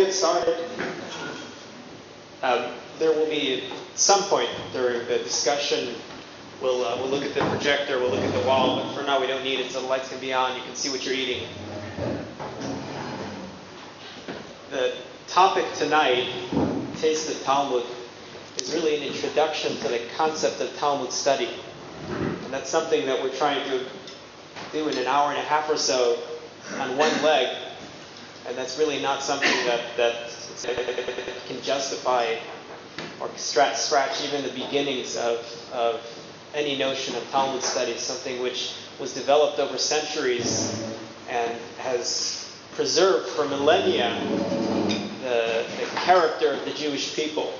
get started, there will be at some point during the discussion, we'll look at the projector, we'll look at the wall, but for now we don't need it, so the lights can be on, you can see what you're eating. The topic tonight, Taste of Talmud, is really an introduction to the concept of Talmud study. And that's something that we're trying to do in an hour and a half or so on one leg. And that's really not something that can justify or scratch even the beginnings of any notion of Talmud study, something which was developed over centuries and has preserved for millennia the character of the Jewish people.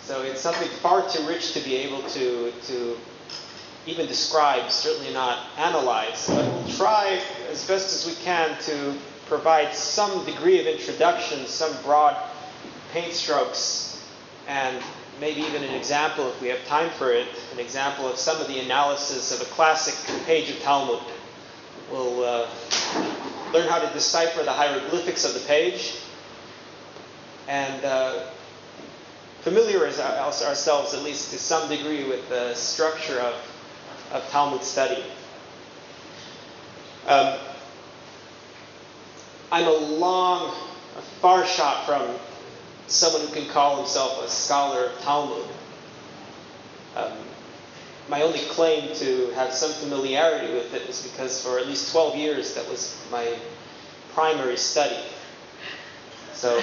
So it's something far too rich to be able to even describe, certainly not analyze, but we'll try as best as we can to provide some degree of introduction, some broad paint strokes, and maybe even an example, if we have time for it, an example of some of the analysis of a classic page of Talmud. We'll learn how to decipher the hieroglyphics of the page and familiarize ourselves, at least to some degree, with the structure of Talmud study. I'm a far shot from someone who can call himself a scholar of Talmud. My only claim to have some familiarity with it was because for at least 12 years that was my primary study. So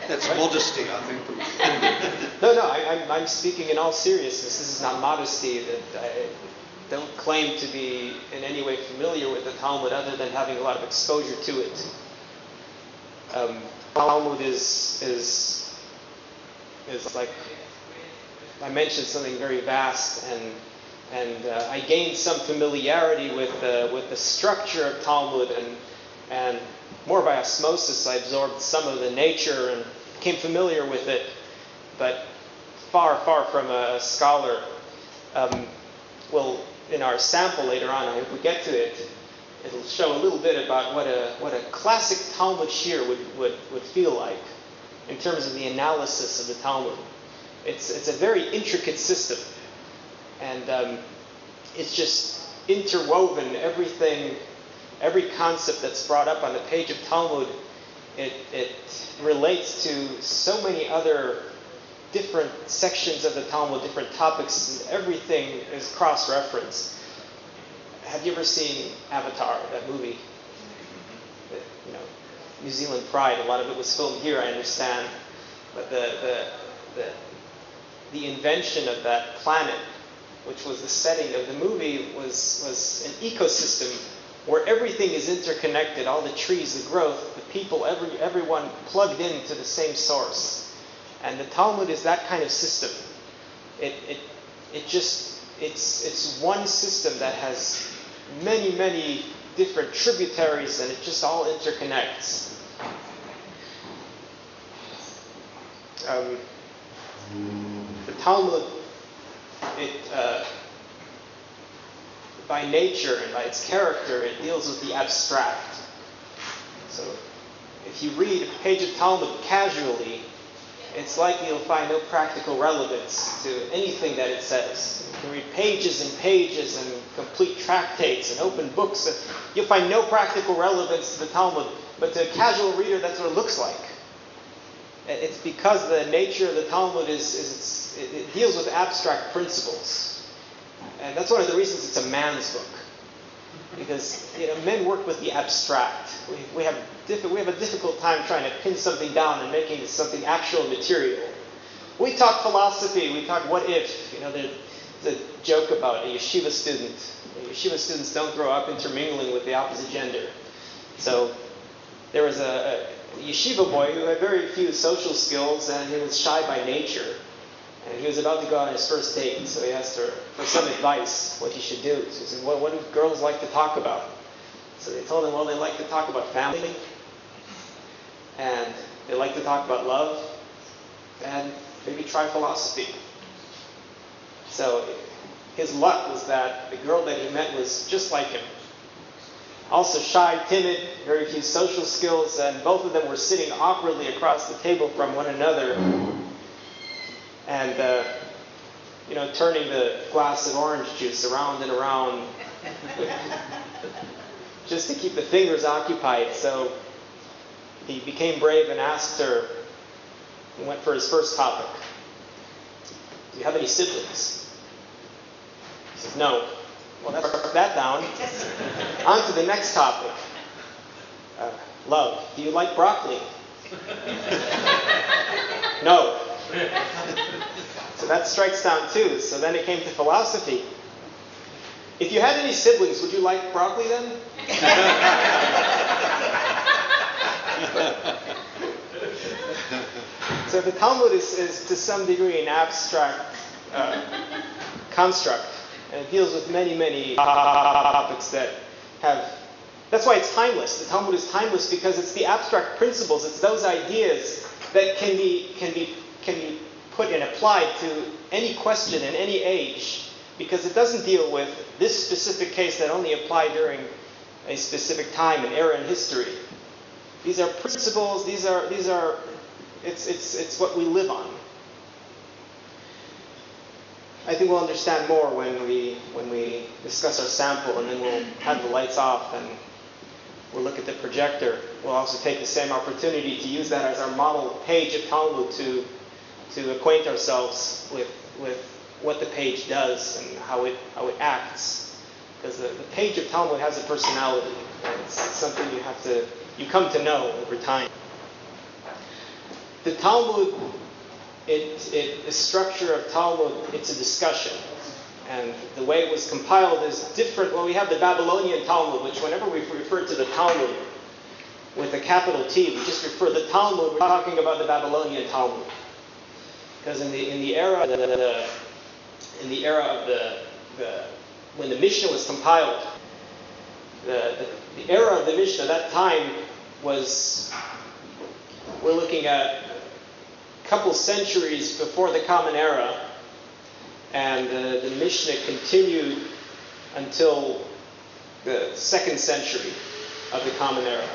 that's modesty, I think. No, I'm speaking in all seriousness. This is not modesty. That I don't claim to be in any way familiar with the Talmud other than having a lot of exposure to it. Talmud is like, I mentioned, something very vast, and I gained some familiarity with the structure of Talmud, and more by osmosis I absorbed some of the nature and became familiar with it, but far from a scholar. Well, in our sample later on, I hope we get to it, it'll show a little bit about what a classic Talmud shir would feel like in terms of the analysis of the Talmud. It's a very intricate system, and it's just interwoven. Every concept that's brought up on the page of Talmud, it relates to so many other different sections of the Talmud, different topics, and everything is cross-referenced. Have you ever seen Avatar, that movie? New Zealand Pride, a lot of it was filmed here, I understand. But the invention of that planet, which was the setting of the movie, was an ecosystem where everything is interconnected, all the trees, the growth, the people, everyone plugged into the same source. And the Talmud is that kind of system. It's one system that has many different tributaries, and it just all interconnects. The Talmud, by nature and by its character, it deals with the abstract. So if you read a page of Talmud casually, it's likely you'll find no practical relevance to anything that it says. You can read pages and pages and complete tractates and open books. You'll find no practical relevance to the Talmud, but to a casual reader, that's what it looks like. It's because the nature of the Talmud it deals with abstract principles. And that's one of the reasons it's a man's book. Because men work with the abstract. We have a difficult time trying to pin something down and making something actual material. We talk philosophy, we talk what if. There's a joke about a yeshiva student. Yeshiva students don't grow up intermingling with the opposite gender. So there was a yeshiva boy who had very few social skills, and he was shy by nature. And he was about to go on his first date, so he asked her for some advice, what he should do. So he said, what do girls like to talk about? So they told him, well, they like to talk about family, and they like to talk about love, and maybe try philosophy. So his luck was that the girl that he met was just like him. also shy, timid, very few social skills, and both of them were sitting awkwardly across the table from one another, and turning the glass of orange juice around and around, just to keep the fingers occupied. So he became brave and asked her. He went for his first topic. Do you have any siblings? She says, no. Well, let's put that down. On to the next topic. Love, do you like broccoli? No. So that strikes down 2. So then it came to philosophy. If you had any siblings, would you like broccoli then? So the Talmud is to some degree an abstract construct, and it deals with many, many topics that have. That's why it's timeless. The Talmud is timeless because it's the abstract principles. It's those ideas that can be put and applied to any question in any age, because it doesn't deal with this specific case that only applied during a specific time and era in history. These are principles. These are. It's what we live on. I think we'll understand more when we discuss our sample, and then we'll have the lights off and we'll look at the projector. We'll also take the same opportunity to use that as our model page of Talmud to acquaint ourselves with what the page does and how it acts. Because the page of Talmud has a personality, and it's something you come to know over time. The Talmud, the structure of Talmud, it's a discussion. And the way it was compiled is different. Well, we have the Babylonian Talmud, which whenever we refer to the Talmud with a capital T, we just refer the Talmud, we're talking about the Babylonian Talmud. Because in the era of when the Mishnah was compiled, the era of the Mishnah, that time was, we're looking at a couple centuries before the Common Era, and the Mishnah continued until the 2nd century of the Common Era.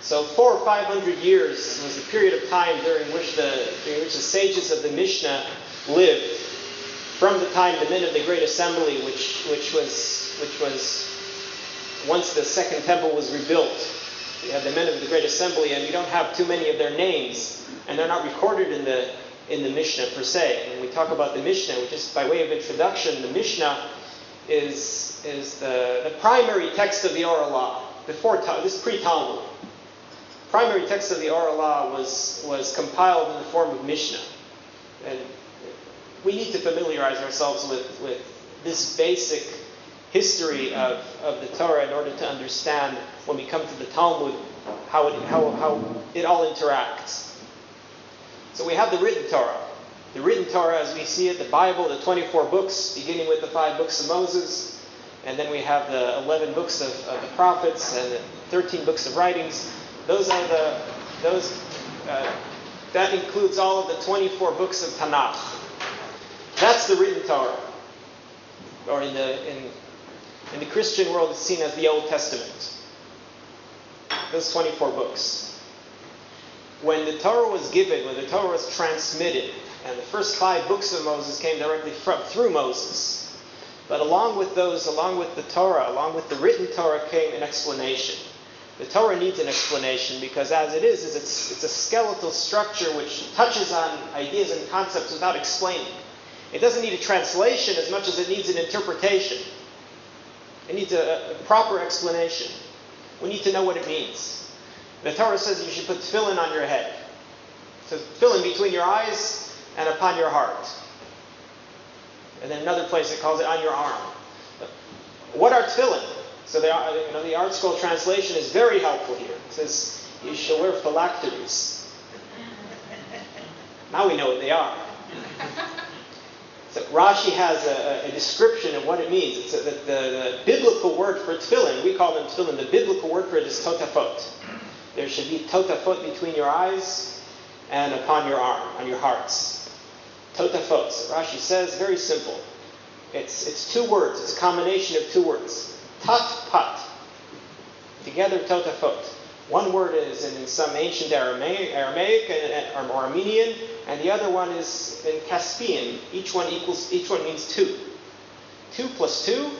So 400 or 500 years was the period of time during which the sages of the Mishnah lived, from the time the men of the Great Assembly, which was once the Second Temple was rebuilt. We have the men of the Great Assembly, and we don't have too many of their names, and they're not recorded in the Mishnah per se. When we talk about the Mishnah, just by way of introduction, the Mishnah is the primary text of the Ora Law. This pre-Talmud. Primary text of the Ora Law was compiled in the form of Mishnah. And we need to familiarize ourselves with this basic history of the Torah in order to understand, when we come to the Talmud, how it all interacts. So we have the written Torah. The written Torah, as we see it, the Bible, the 24 books, beginning with the 5 books of Moses, and then we have the 11 books of the prophets and the 13 books of writings. That includes all of the 24 books of Tanakh. That's the written Torah, or in the Christian world, it's seen as the Old Testament. Those 24 books. When the Torah was given, when the Torah was transmitted, and the first 5 books of Moses came directly through Moses. But along with the Torah, along with the written Torah, came an explanation. The Torah needs an explanation because, as it is it's a skeletal structure which touches on ideas and concepts without explaining. It doesn't need a translation as much as it needs an interpretation. It needs a proper explanation. We need to know what it means. The Torah says you should put tefillin on your head. It says tefillin between your eyes and upon your heart. And then another place it calls it on your arm. But what are tefillin? So the Art Scroll translation is very helpful here. It says you shall wear phylacteries. Now we know what they are. So Rashi has a description of what it means. It's the biblical word for tefillin. We call them tefillin. The biblical word for it is totafot. There should be totafot between your eyes and upon your arm, on your hearts. Totafot. So Rashi says, very simple. It's 2 words. It's a combination of 2 words. Tat pat. together totafot. One word is in some ancient Aramaic or Armenian, and the other one is in Caspian. Each one means 2. 2 plus 2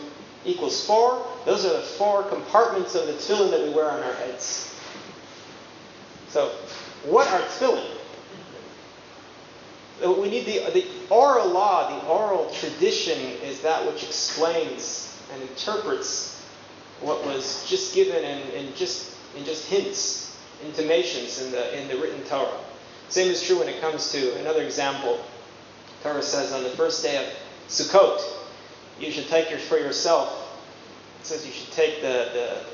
equals 4. Those are the 4 compartments of the tefillin that we wear on our heads. So, what are tefillin? We need the oral law, the oral tradition is that which explains and interprets what was just given in just hints, intimations in the written Torah. Same is true when it comes to another example. Torah says on the first day of Sukkot, you should take for yourself. It says you should take the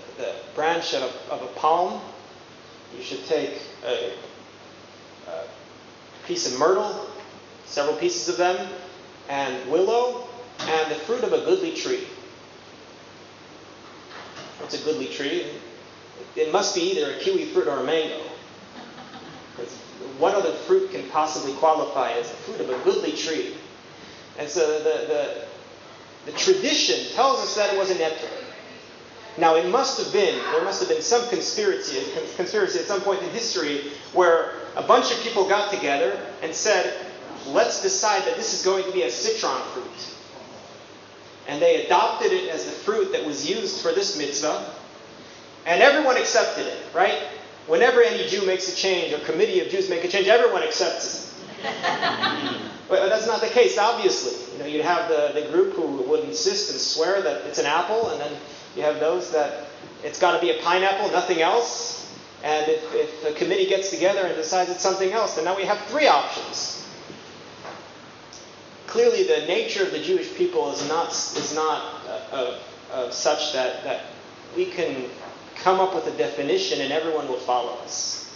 branch of a palm. You should take a piece of myrtle, several pieces of them, and willow, and the fruit of a goodly tree. What's a goodly tree? It must be either a kiwi fruit or a mango. Because what other fruit can possibly qualify as the fruit of a goodly tree? And so the tradition tells us that it was an etter. Now there must have been some conspiracy at some point in history where a bunch of people got together and said, let's decide that this is going to be a citron fruit. And they adopted it as the fruit that was used for this mitzvah. And everyone accepted it, right? Whenever any Jew makes a change, or committee of Jews make a change, everyone accepts it. But that's not the case, obviously. You'd have the group who would insist and swear that it's an apple, and then you have those that it's got to be a pineapple, nothing else. And if the committee gets together and decides it's something else, then now we have 3 options. Clearly, the nature of the Jewish people is not such that we can come up with a definition and everyone will follow us.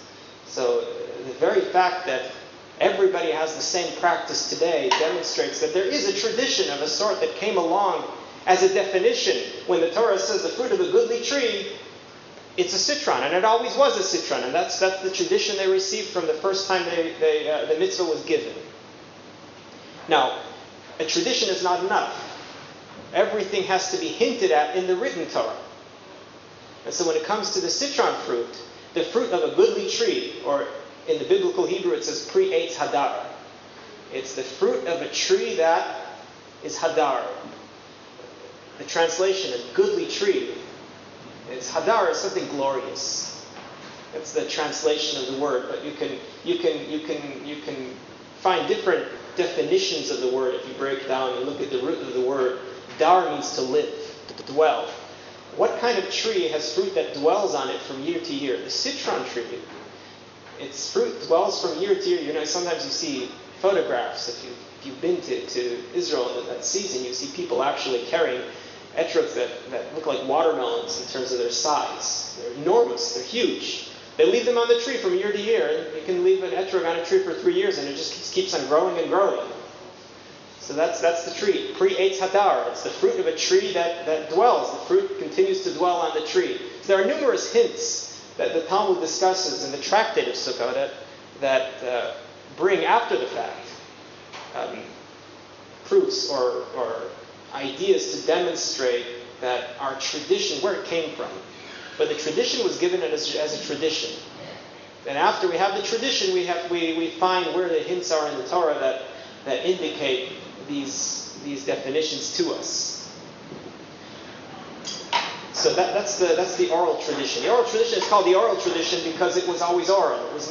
So the very fact that everybody has the same practice today demonstrates that there is a tradition of a sort that came along as a definition. When the Torah says the fruit of a goodly tree, it's a citron, and it always was a citron, and that's the tradition they received from the first time the mitzvah was given. Now, a tradition is not enough. Everything has to be hinted at in the written Torah. And so when it comes to the citron fruit, the fruit of a goodly tree, or in the biblical Hebrew it says pri eitz hadar. It's the fruit of a tree that is hadar. The translation of goodly tree is hadar is something glorious. That's the translation of the word, but you can find different definitions of the word if you break down and look at the root of the word. Dar means to live, to dwell. What kind of tree has fruit that dwells on it from year to year? The citron tree. Its fruit dwells from year to year. Sometimes you see photographs. If you've been to Israel in that season, you see people actually carrying etrogs that look like watermelons in terms of their size. They're enormous. They're huge. They leave them on the tree from year to year. And you can leave an etrog on a tree for 3 years, and it just keeps on growing and growing. So that's the tree. Pri eitz hadar. It's the fruit of a tree that dwells. The fruit continues to dwell on the tree. So there are numerous hints that the Talmud discusses in the tractate of Sukkot that bring after the fact proofs or ideas to demonstrate that our tradition, where it came from. But the tradition was given as a tradition. And after we have the tradition, we find where the hints are in the Torah that indicate these definitions to us. So that's the oral tradition. The oral tradition is called the oral tradition because it was always oral. It was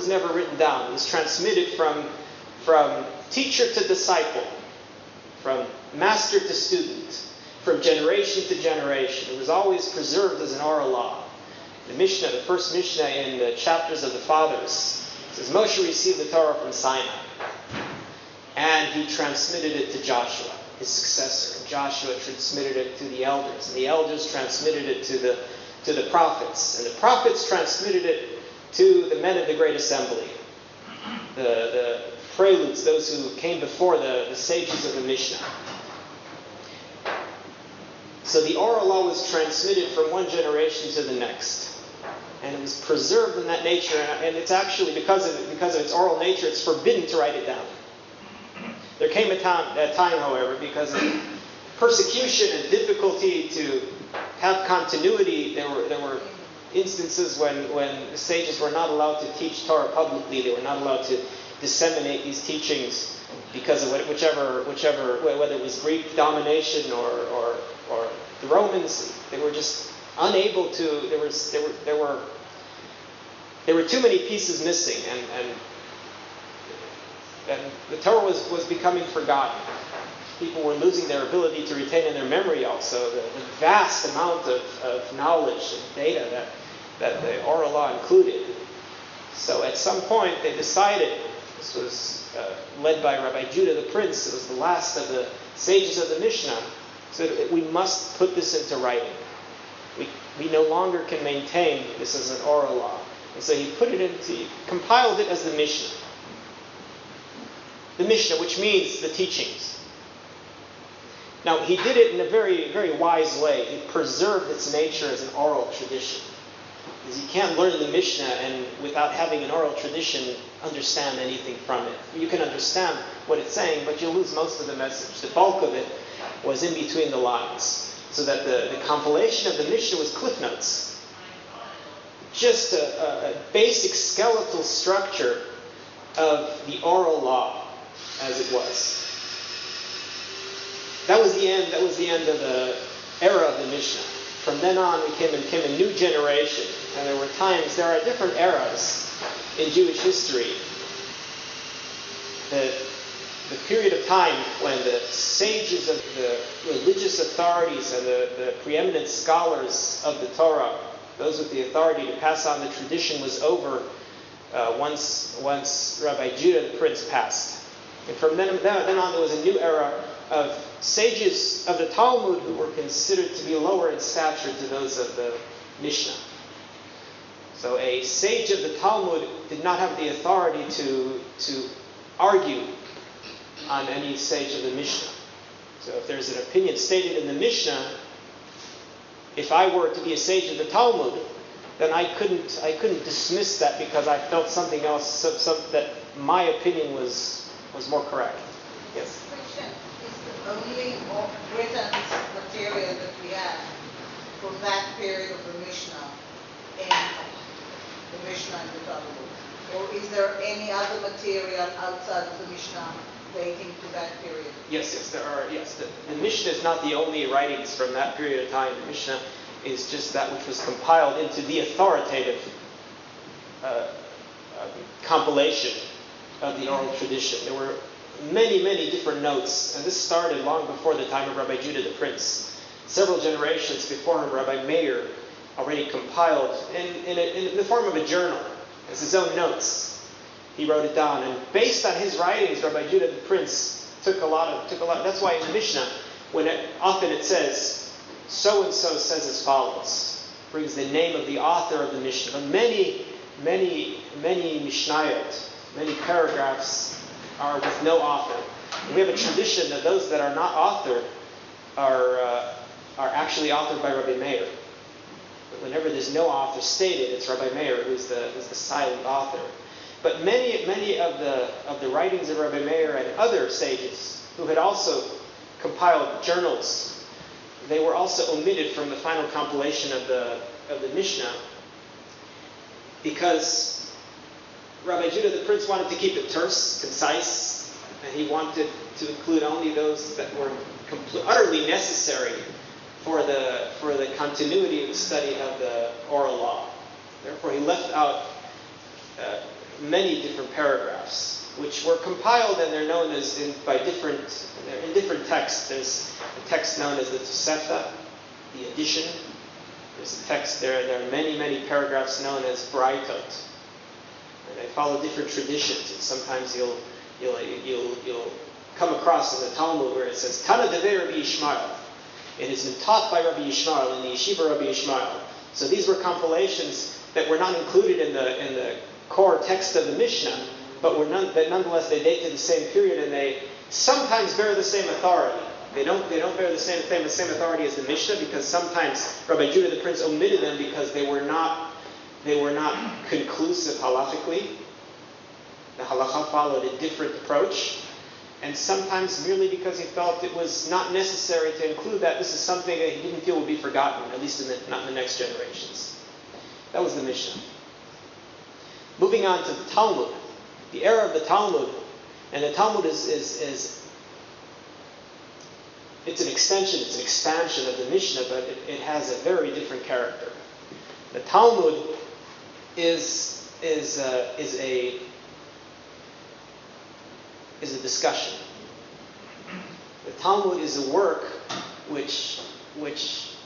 never written down. It was transmitted from teacher to disciple, from master to student, from generation to generation. It was always preserved as an oral law. The Mishnah, the first Mishnah in the chapters of the Fathers, says Moshe received the Torah from Sinai, and he transmitted it to Joshua, his successor. And Joshua transmitted it to the elders, and the elders transmitted it to the prophets, and the prophets transmitted it to the men of the Great Assembly, the preludes, those who came before the sages of the Mishnah. So the oral law was transmitted from one generation to the next. And it was preserved in that nature, and it's actually, because of its oral nature, it's forbidden to write it down. There came a time, however, because of persecution and difficulty to have continuity. There were instances when sages were not allowed to teach Torah publicly. They were not allowed to disseminate these teachings because of whichever whether it was Greek domination or the Romans. They were just unable to. There were too many pieces missing, and the Torah was becoming forgotten. People were losing their ability to retain in their memory also the vast amount of knowledge and data that the oral law included. So at some point they decided, this was led by Rabbi Judah the Prince, it was the last of the sages of the Mishnah, so that we must put this into writing. We no longer can maintain this as an oral law. And so he compiled it as the Mishnah. The Mishnah, which means the teachings. Now, he did it in a very, very wise way. He preserved its nature as an oral tradition. Because you can't learn the Mishnah and without having an oral tradition understand anything from it. You can understand what it's saying, but you'll lose most of the message. The bulk of it was in between the lines. So that the compilation of the Mishnah was cliff notes. Just a basic skeletal structure of the oral law as it was. That was the end of the era of the Mishnah. From then on, became a new generation. And there are different eras in Jewish history. The period of time when the sages of the religious authorities and the preeminent scholars of the Torah, those with the authority to pass on the tradition, was over once Rabbi Judah the Prince passed. And from then on, there was a new era of sages of the Talmud who were considered to be lower in stature to those of the Mishnah. So a sage of the Talmud did not have the authority to argue on any sage of the Mishnah. So if there's an opinion stated in the Mishnah, if I were to be a sage of the Talmud, then I couldn't dismiss that because I felt something else, that my opinion was more correct. Yes? Question. Is the only written material that we have from that period of the Mishnah and the Mishnah and the Talmud? Or is there any other material outside of the Mishnah dating to that period? Yes, there are. Yes, the Mishnah is not the only writings from that period of time. The Mishnah is just that which was compiled into the authoritative compilation of the oral tradition. There were many, many different notes, and this started long before the time of Rabbi Judah the Prince. Several generations before him, Rabbi Meir already compiled in the form of a journal, as his own notes. He wrote it down, and based on his writings, Rabbi Judah the Prince took a lot. That's why in the Mishnah, often it says, so and so says as follows, brings the name of the author of the Mishnah. But many Mishnayot, many paragraphs are with no author. And we have a tradition that those that are not authored are actually authored by Rabbi Meir. But whenever there's no author stated, it's Rabbi Meir who's the silent author. But many of the writings of Rabbi Meir and other sages who had also compiled journals, they were also omitted from the final compilation of the Mishnah because Rabbi Judah the Prince wanted to keep it terse, concise, and he wanted to include only those that were utterly necessary for the continuity of the study of the oral law. Therefore, he left out many different paragraphs, which were compiled, and they're known as in different texts. There's a text known as the Tosefta, the addition. There's a text there. There are many paragraphs known as Braitot, and they follow different traditions. And sometimes you'll come across in the Talmud where it says Tana Devei Rabbi Yishmael. It has been taught by Rabbi Yishmael in the yeshiva Rabbi Yishmael. So these were compilations that were not included in the core text of the Mishnah, but nonetheless they date to the same period, and they sometimes bear the same authority. They don't bear the same authority as the Mishnah, because sometimes Rabbi Judah the Prince omitted them because they were not conclusive halachically. The halacha followed a different approach, and sometimes merely because he felt it was not necessary to include that. This is something that he didn't feel would be forgotten, at least not in the next generations. That was the Mishnah. Moving on to the Talmud, the era of the Talmud, and the Talmud is it's an extension, it's an expansion of the Mishnah, but it has a very different character. The Talmud is a discussion. The Talmud is a work which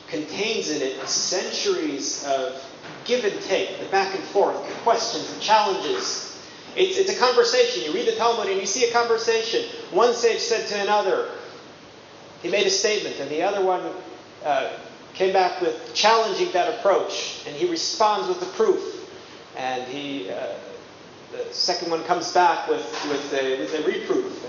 contains in it centuries of give and take, the back and forth, the questions, the challenges. It's a conversation. You read the Talmud and you see a conversation. One sage said to another, he made a statement, and the other one came back with challenging that approach, and he responds with the proof, and the second one comes back with a reproof,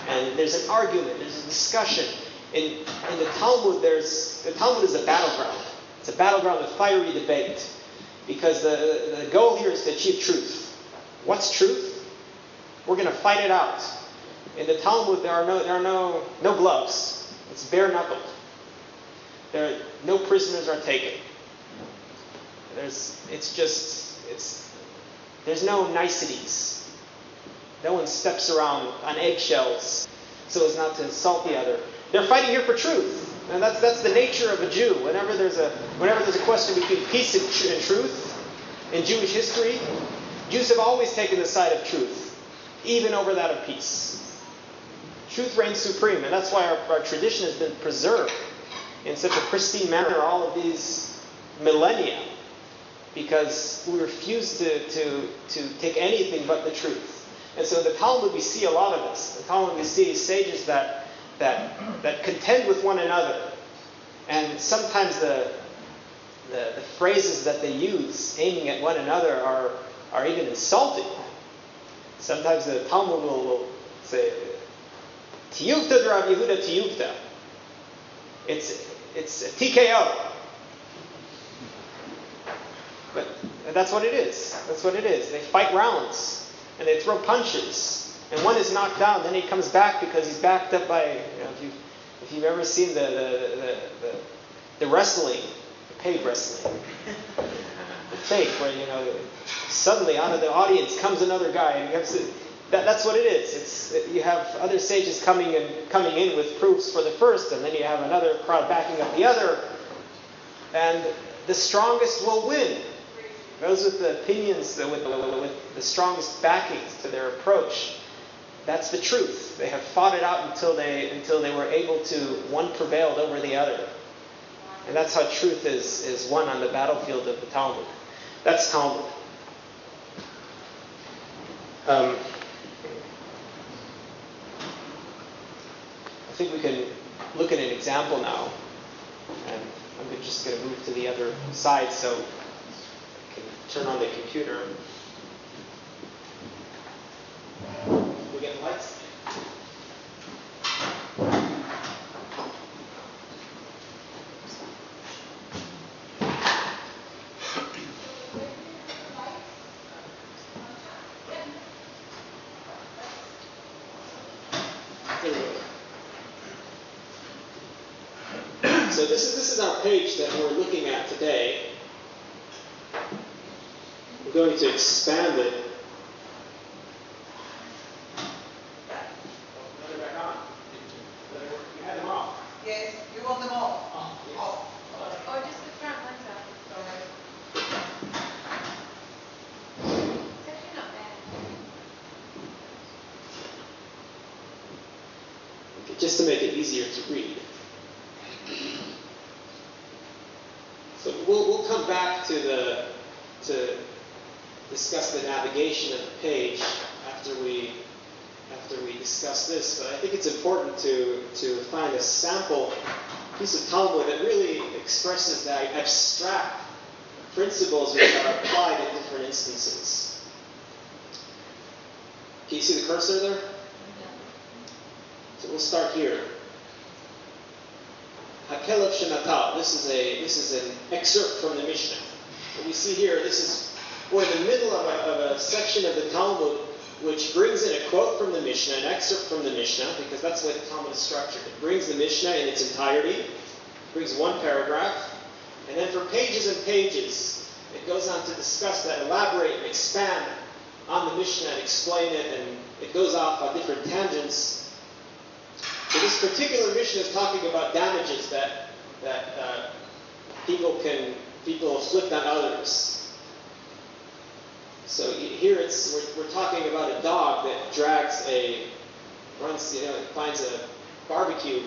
and there's an argument, there's a discussion. In the Talmud, the Talmud is a battleground. It's a battleground of fiery debate, because the goal here is to achieve truth. What's truth? We're going to fight it out. In the Talmud, there are no gloves. It's bare knuckled. No prisoners are taken. There's no niceties. No one steps around on eggshells so as not to insult the other. They're fighting here for truth. And that's the nature of a Jew. Whenever there's a question between peace and truth in Jewish history, Jews have always taken the side of truth, even over that of peace. Truth reigns supreme, and that's why our tradition has been preserved in such a pristine manner all of these millennia, because we refuse to take anything but the truth. And so in the Talmud we see a lot of this. In the Talmud we see sages that contend with one another, and sometimes the phrases that they use aiming at one another are even insulting. Sometimes the Talmud will say, Tiyuvta Rav Yehuda Tiyuvta. It's a TKO. But that's what it is. That's what it is. They fight rounds and they throw punches. And one is knocked down, then he comes back because he's backed up by, if you've ever seen the wrestling, the paid wrestling, the fake, where suddenly out of the audience comes another guy, and you have to. That's what it is. You have other sages coming in with proofs for the first, and then you have another crowd backing up the other, and the strongest will win. Those with the opinions, with the strongest backings to their approach, that's the truth. They have fought it out until they were able to, one prevailed over the other. And that's how truth is won on the battlefield of the Talmud. That's Talmud. I think we can look at an example now. And I'm just going to move to the other side so I can turn on the computer. We get lights? So this is our page that we're looking at today. We're going to expand it. Put it back on. You had them off. Yes, you want them all? Yes. Or just the front ones up. It's actually not bad. Okay, just to make it easier to read. So we'll come back to discuss the navigation of the page after we discuss this. But I think it's important to find a sample piece of Talmud that really expresses the abstract principles which are applied in different instances. Can you see the cursor there? So we'll start here. Hakelev Shenatal. This is an excerpt from the Mishnah. What we see here, we're in the middle of a section of the Talmud which brings in a quote from the Mishnah, an excerpt from the Mishnah, because that's the way the Talmud is structured. It brings the Mishnah in its entirety, brings one paragraph, and then for pages and pages, it goes on to discuss that, elaborate and expand on the Mishnah and explain it, and it goes off on different tangents. So this particular Mishnah is talking about damages that people inflict on others. So here we're talking about a dog that finds a barbecue,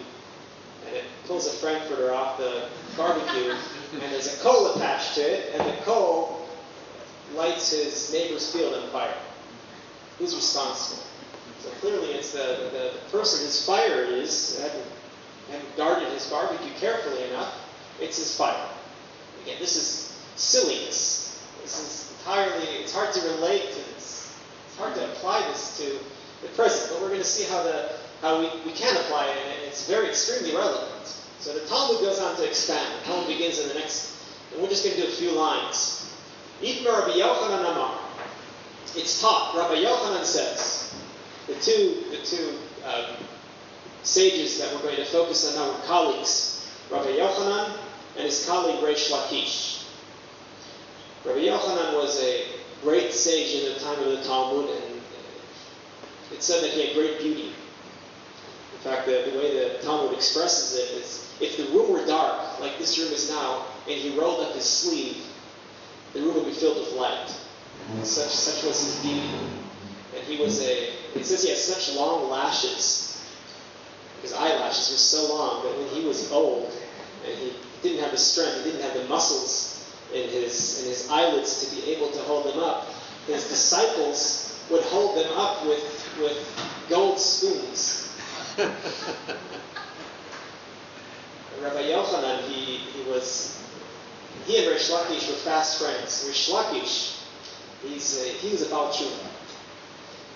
and it pulls a frankfurter off the barbecue, and there's a coal attached to it, and the coal lights his neighbor's field on fire. Who's responsible? So clearly it's the person whose fire it is, hadn't guarded his barbecue carefully enough. It's his fire. Again, this is silliness. This is entirely, it's hard to relate to this. It's hard to apply this to the present, but we're going to see how we can apply it, and it's very extremely relevant. So the Talmud goes on to expand. The Talmud begins in the next, and we're just going to do a few lines. Itma Rabbi Yochanan Amar. It's taught. Rabbi Yochanan says. The two sages that we're going to focus on now are colleagues, Rabbi Yochanan and his colleague Reish Lakish. Rabbi Yochanan was a great sage in the time of the Talmud, and it's said that he had great beauty. In fact, the way the Talmud expresses it is, if the room were dark, like this room is now, and he rolled up his sleeve, the room would be filled with light. Such was his beauty. And it says he had such long lashes. His eyelashes were so long that when he was old, and he didn't have the strength, he didn't have the muscles in his eyelids to be able to hold them up, his disciples would hold them up with gold spoons. Rabbi Yochanan, he and Reish Lakish were fast friends. Reish Lakish, he was a Baal Tshuva.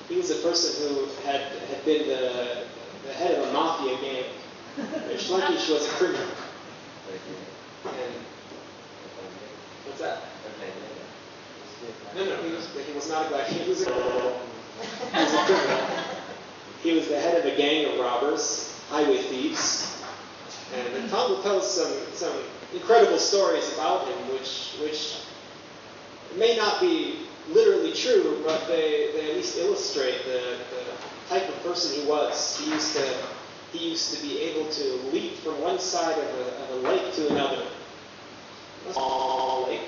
He was a person who had been the head of a mafia gang. Reish Lakish was a criminal. And what's that? No, he was not a black. He was a criminal. He was the head of a gang of robbers, highway thieves. And the Talmud tells some incredible stories about him, which may not be literally true, but they at least illustrate the type of person he was. He used to be able to leap from one side of a lake to another. A small lake.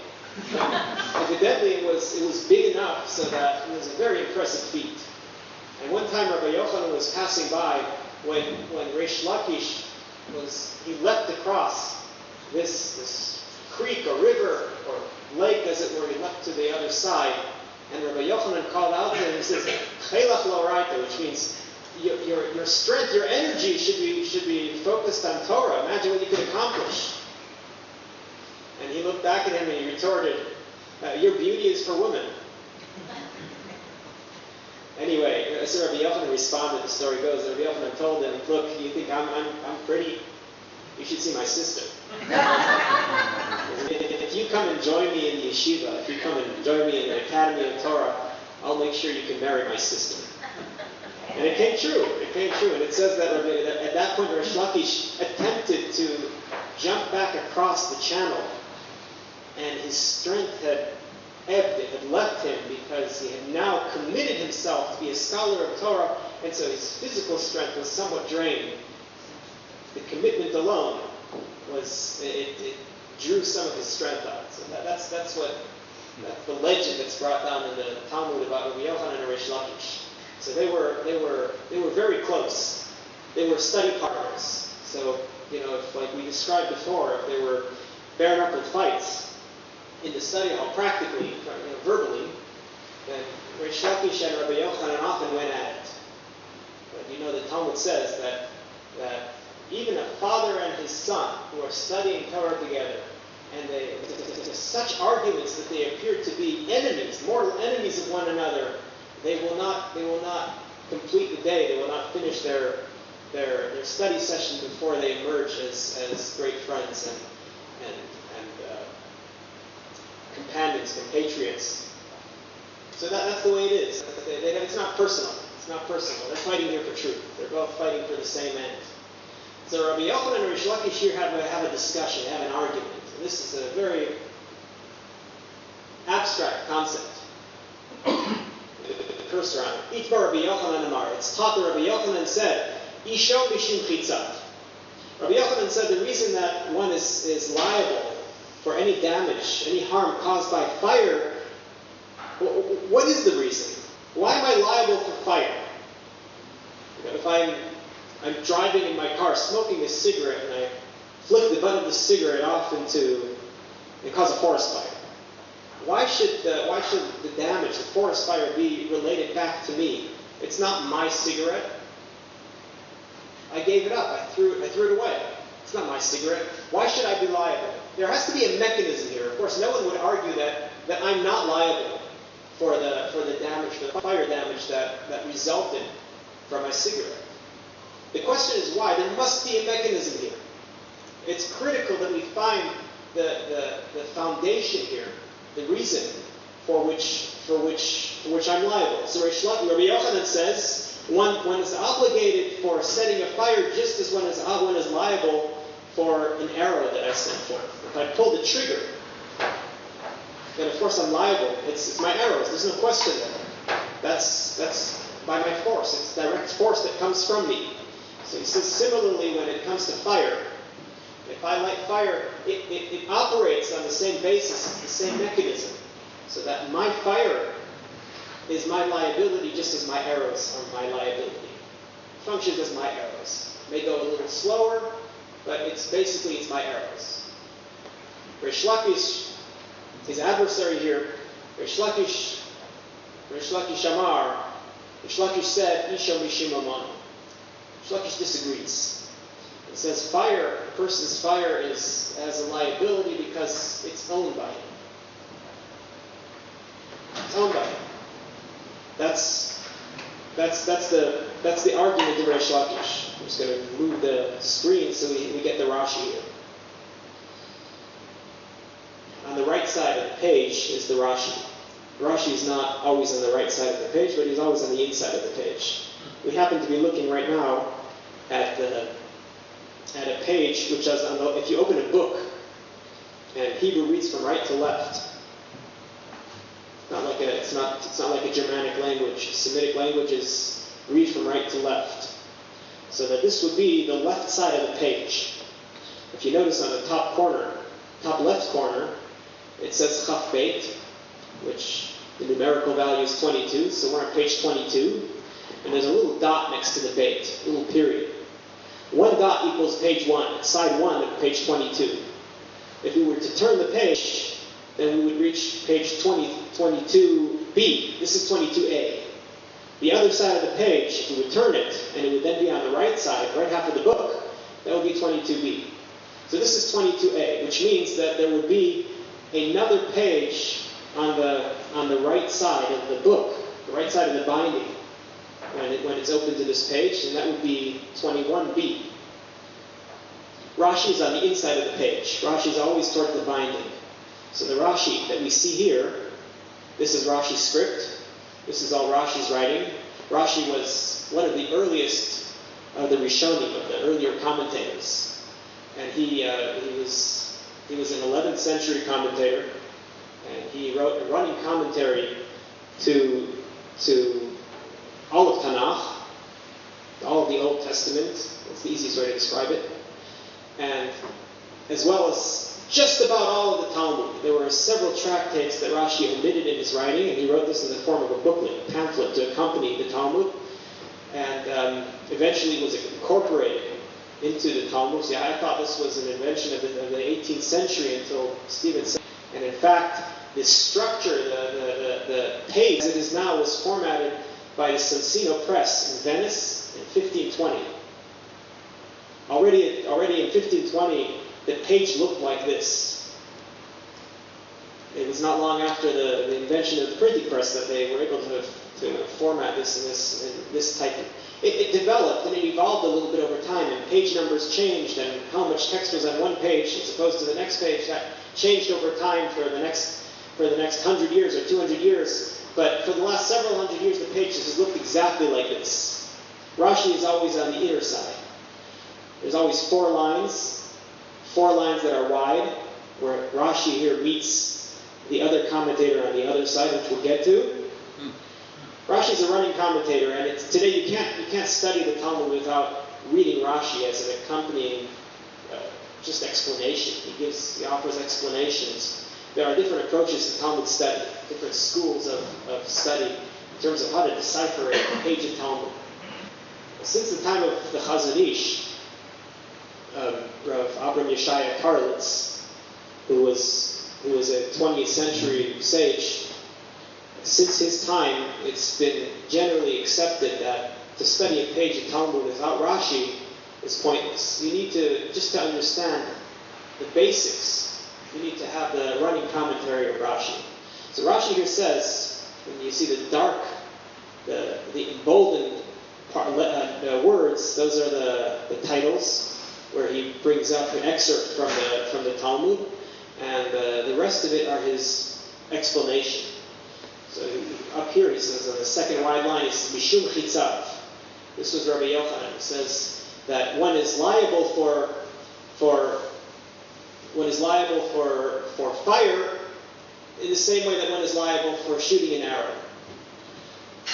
Evidently, it was big enough so that it was a very impressive feat. And one time, Rabbi Yochanan was passing by when Reish Lakish he leapt across this creek or river or lake, as it were. He leapt to the other side, and Rabbi Yochanan called out to him and says, "Chelach l'oraita," which means your strength, your energy should be focused on Torah. Imagine what you could accomplish. And he looked back at him and he retorted, "Your beauty is for women." Anyway, so Rabbi Yochanan responded. The story goes, Rabbi Yochanan told him, "Look, you think I'm pretty? You should see my sister. If you come and join me in the yeshiva, if you come and join me in the Academy of Torah, I'll make sure you can marry my sister." And it came true. And it says that at that point, Reish Lakish attempted to jump back across the channel, and his strength had ebbed, it had left him, because he had now committed himself to be a scholar of Torah, and so his physical strength was somewhat drained. The commitment alone it drew some of his strength out. So that's the legend that's brought down in the Talmud about Rabbi Yochanan and Reish Lakish. So they were very close. They were study partners. So if, like we described before, if there were bare-knuckled fights in the study hall, practically, verbally, then Reish Lakish and Rabbi Yochanan often went at it. But the Talmud says that even a father and his son who are studying Torah together, and there's such arguments that they appear to be enemies, mortal enemies of one another, they will not complete the day. They will not finish their study session before they emerge as great friends and companions, compatriots. So that's the way it is. It's not personal. It's not personal. They're fighting here for truth. They're both fighting for the same end. So Rabbi Yochanan and Rish Lakish here have a discussion, have an argument. And this is a very abstract concept. Cursor on it. Itbar Rabbi Yochanan Amar. It's taught that Rabbi Yochanan said, Isho Bishum Chitzat. Rabbi Yochanan said the reason that one is liable for any damage, any harm caused by fire, what is the reason? Why am I liable for fire? If I'm driving in my car smoking a cigarette and I flick the butt of the cigarette off and cause a forest fire. Why should the damage, the forest fire, be related back to me? It's not my cigarette. I gave it up. I threw it away. It's not my cigarette. Why should I be liable? There has to be a mechanism here. Of course, no one would argue that I'm not liable for the damage, for the fire damage that resulted from my cigarette. The question is why. There must be a mechanism here. It's critical that we find the foundation here, the reason for which I'm liable. So Rabbi Yochanan says one is obligated for setting a fire just as one is liable for an arrow that I sent forth. If I pull the trigger, then of course I'm liable. It's my arrows. There's no question there. That's by my force. It's direct force that comes from me. So he says similarly when it comes to fire, if I light fire, it operates on the same basis, it's the same mechanism. So that my fire is my liability just as my arrows are my liability. It functions as my arrows. It may go a little slower, but it's my arrows. Rish Lakish, his adversary here, Rish Lakish Amar, Rish Lakish said, Isho Mishim Amanu. Rish Lakish disagrees. It says a person's fire has a liability because it's owned by him. It's owned by him. That's the argument of Rish Lakish. I'm just going to move the screen so we get the Rashi here. On the right side of the page is the Rashi. Rashi is not always on the right side of the page, but he's always on the inside of the page. We happen to be looking right now at a page which has, if you open a book, and Hebrew reads from right to left. It's not like a Germanic language. Semitic languages read from right to left. So that this would be the left side of the page. If you notice on the top left corner, it says Chaf Beit, which the numerical value is 22. So we're on page 22, and there's a little dot next to the Beit, a little period. One dot equals page 1, side 1 of page 22. If we were to turn the page, then we would reach page 22b. This is 22a. The other side of the page, if we would turn it, and it would then be on the right side, right half of the book, that would be 22b. So this is 22a, which means that there would be another page on the right side of the book, the right side of the binding, when it's open to this page, and that would be 21b. Rashi is on the inside of the page. Rashi is always toward the binding. So the Rashi that we see here, this is Rashi's script. This is all Rashi's writing. Rashi was one of the earliest of the Rishonim, of the earlier commentators. And he was an 11th century commentator, and he wrote a running commentary to all of Tanakh, all of the Old Testament. That's the easiest way to describe it. And as well as just about all of the Talmud. There were several tractates that Rashi omitted in his writing, and he wrote this in the form of a booklet, a pamphlet to accompany the Talmud, and eventually was incorporated into the Talmud. See, I thought this was an invention of the 18th century until Stephen said. And in fact, the structure, the page as it is now, was formatted by the Sonsino Press in Venice in 1520. Already in 1520, the page looked like this. It was not long after the invention of the printing press that they were able to format this in this type of. It developed and it evolved a little bit over time, and page numbers changed, and how much text was on one page as opposed to the next page, that changed over time for the next 100 years or 200 years. But for the last several hundred years, the pages has looked exactly like this. Rashi is always on the inner side. There's always four lines that are wide, where Rashi here meets the other commentator on the other side, which we'll get to. Rashi's a running commentator, and today you can't study the Talmud without reading Rashi as an accompanying just explanation. He offers explanations. There are different approaches to Talmud study, different schools of study in terms of how to decipher a page of Talmud. Since the time of the Chazon Ish, Rav Abram Yeshaya Karlitz, who was a 20th century sage, since his time, it's been generally accepted that to study a page of Talmud without Rashi is pointless. You need to understand the basics, you need to have the running commentary of Rashi. So Rashi here says, when you see the dark, the emboldened words, those are the titles, where he brings up an excerpt from the Talmud, and the rest of it are his explanation. So up here he says on the second wide line, it's Mishum Chitzav. This was Rabbi Yochanan. He says that one is liable for fire in the same way that one is liable for shooting an arrow.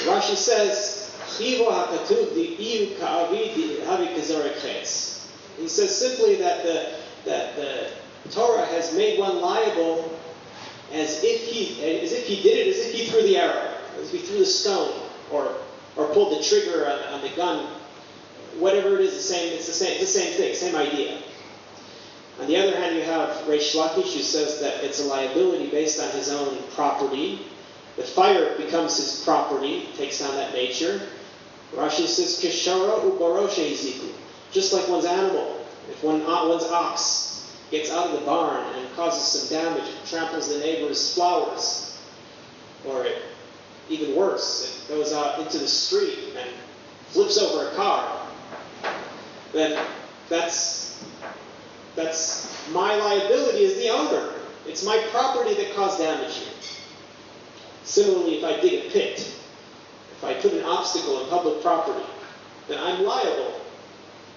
Rashi says, Chivo hakatuv di'iu ka'avi di'havi kazorek chetz. He says simply that the Torah has made one liable as if he threw the arrow, as if he threw the stone, or pulled the trigger on the gun. Whatever it is, it's the same thing, same idea. On the other hand, you have Reish Lakish, who says that it's a liability based on his own property. The fire becomes his property, takes on that nature. Rashi says, Kishara ubaroshe iziku. Just like one's animal. If one's ox gets out of the barn and causes some damage, it tramples the neighbor's flowers, or even worse, it goes out into the street and flips over a car, then that's my liability as the owner. It's my property that caused damage here. Similarly, if I dig a pit, if I put an obstacle in public property, then I'm liable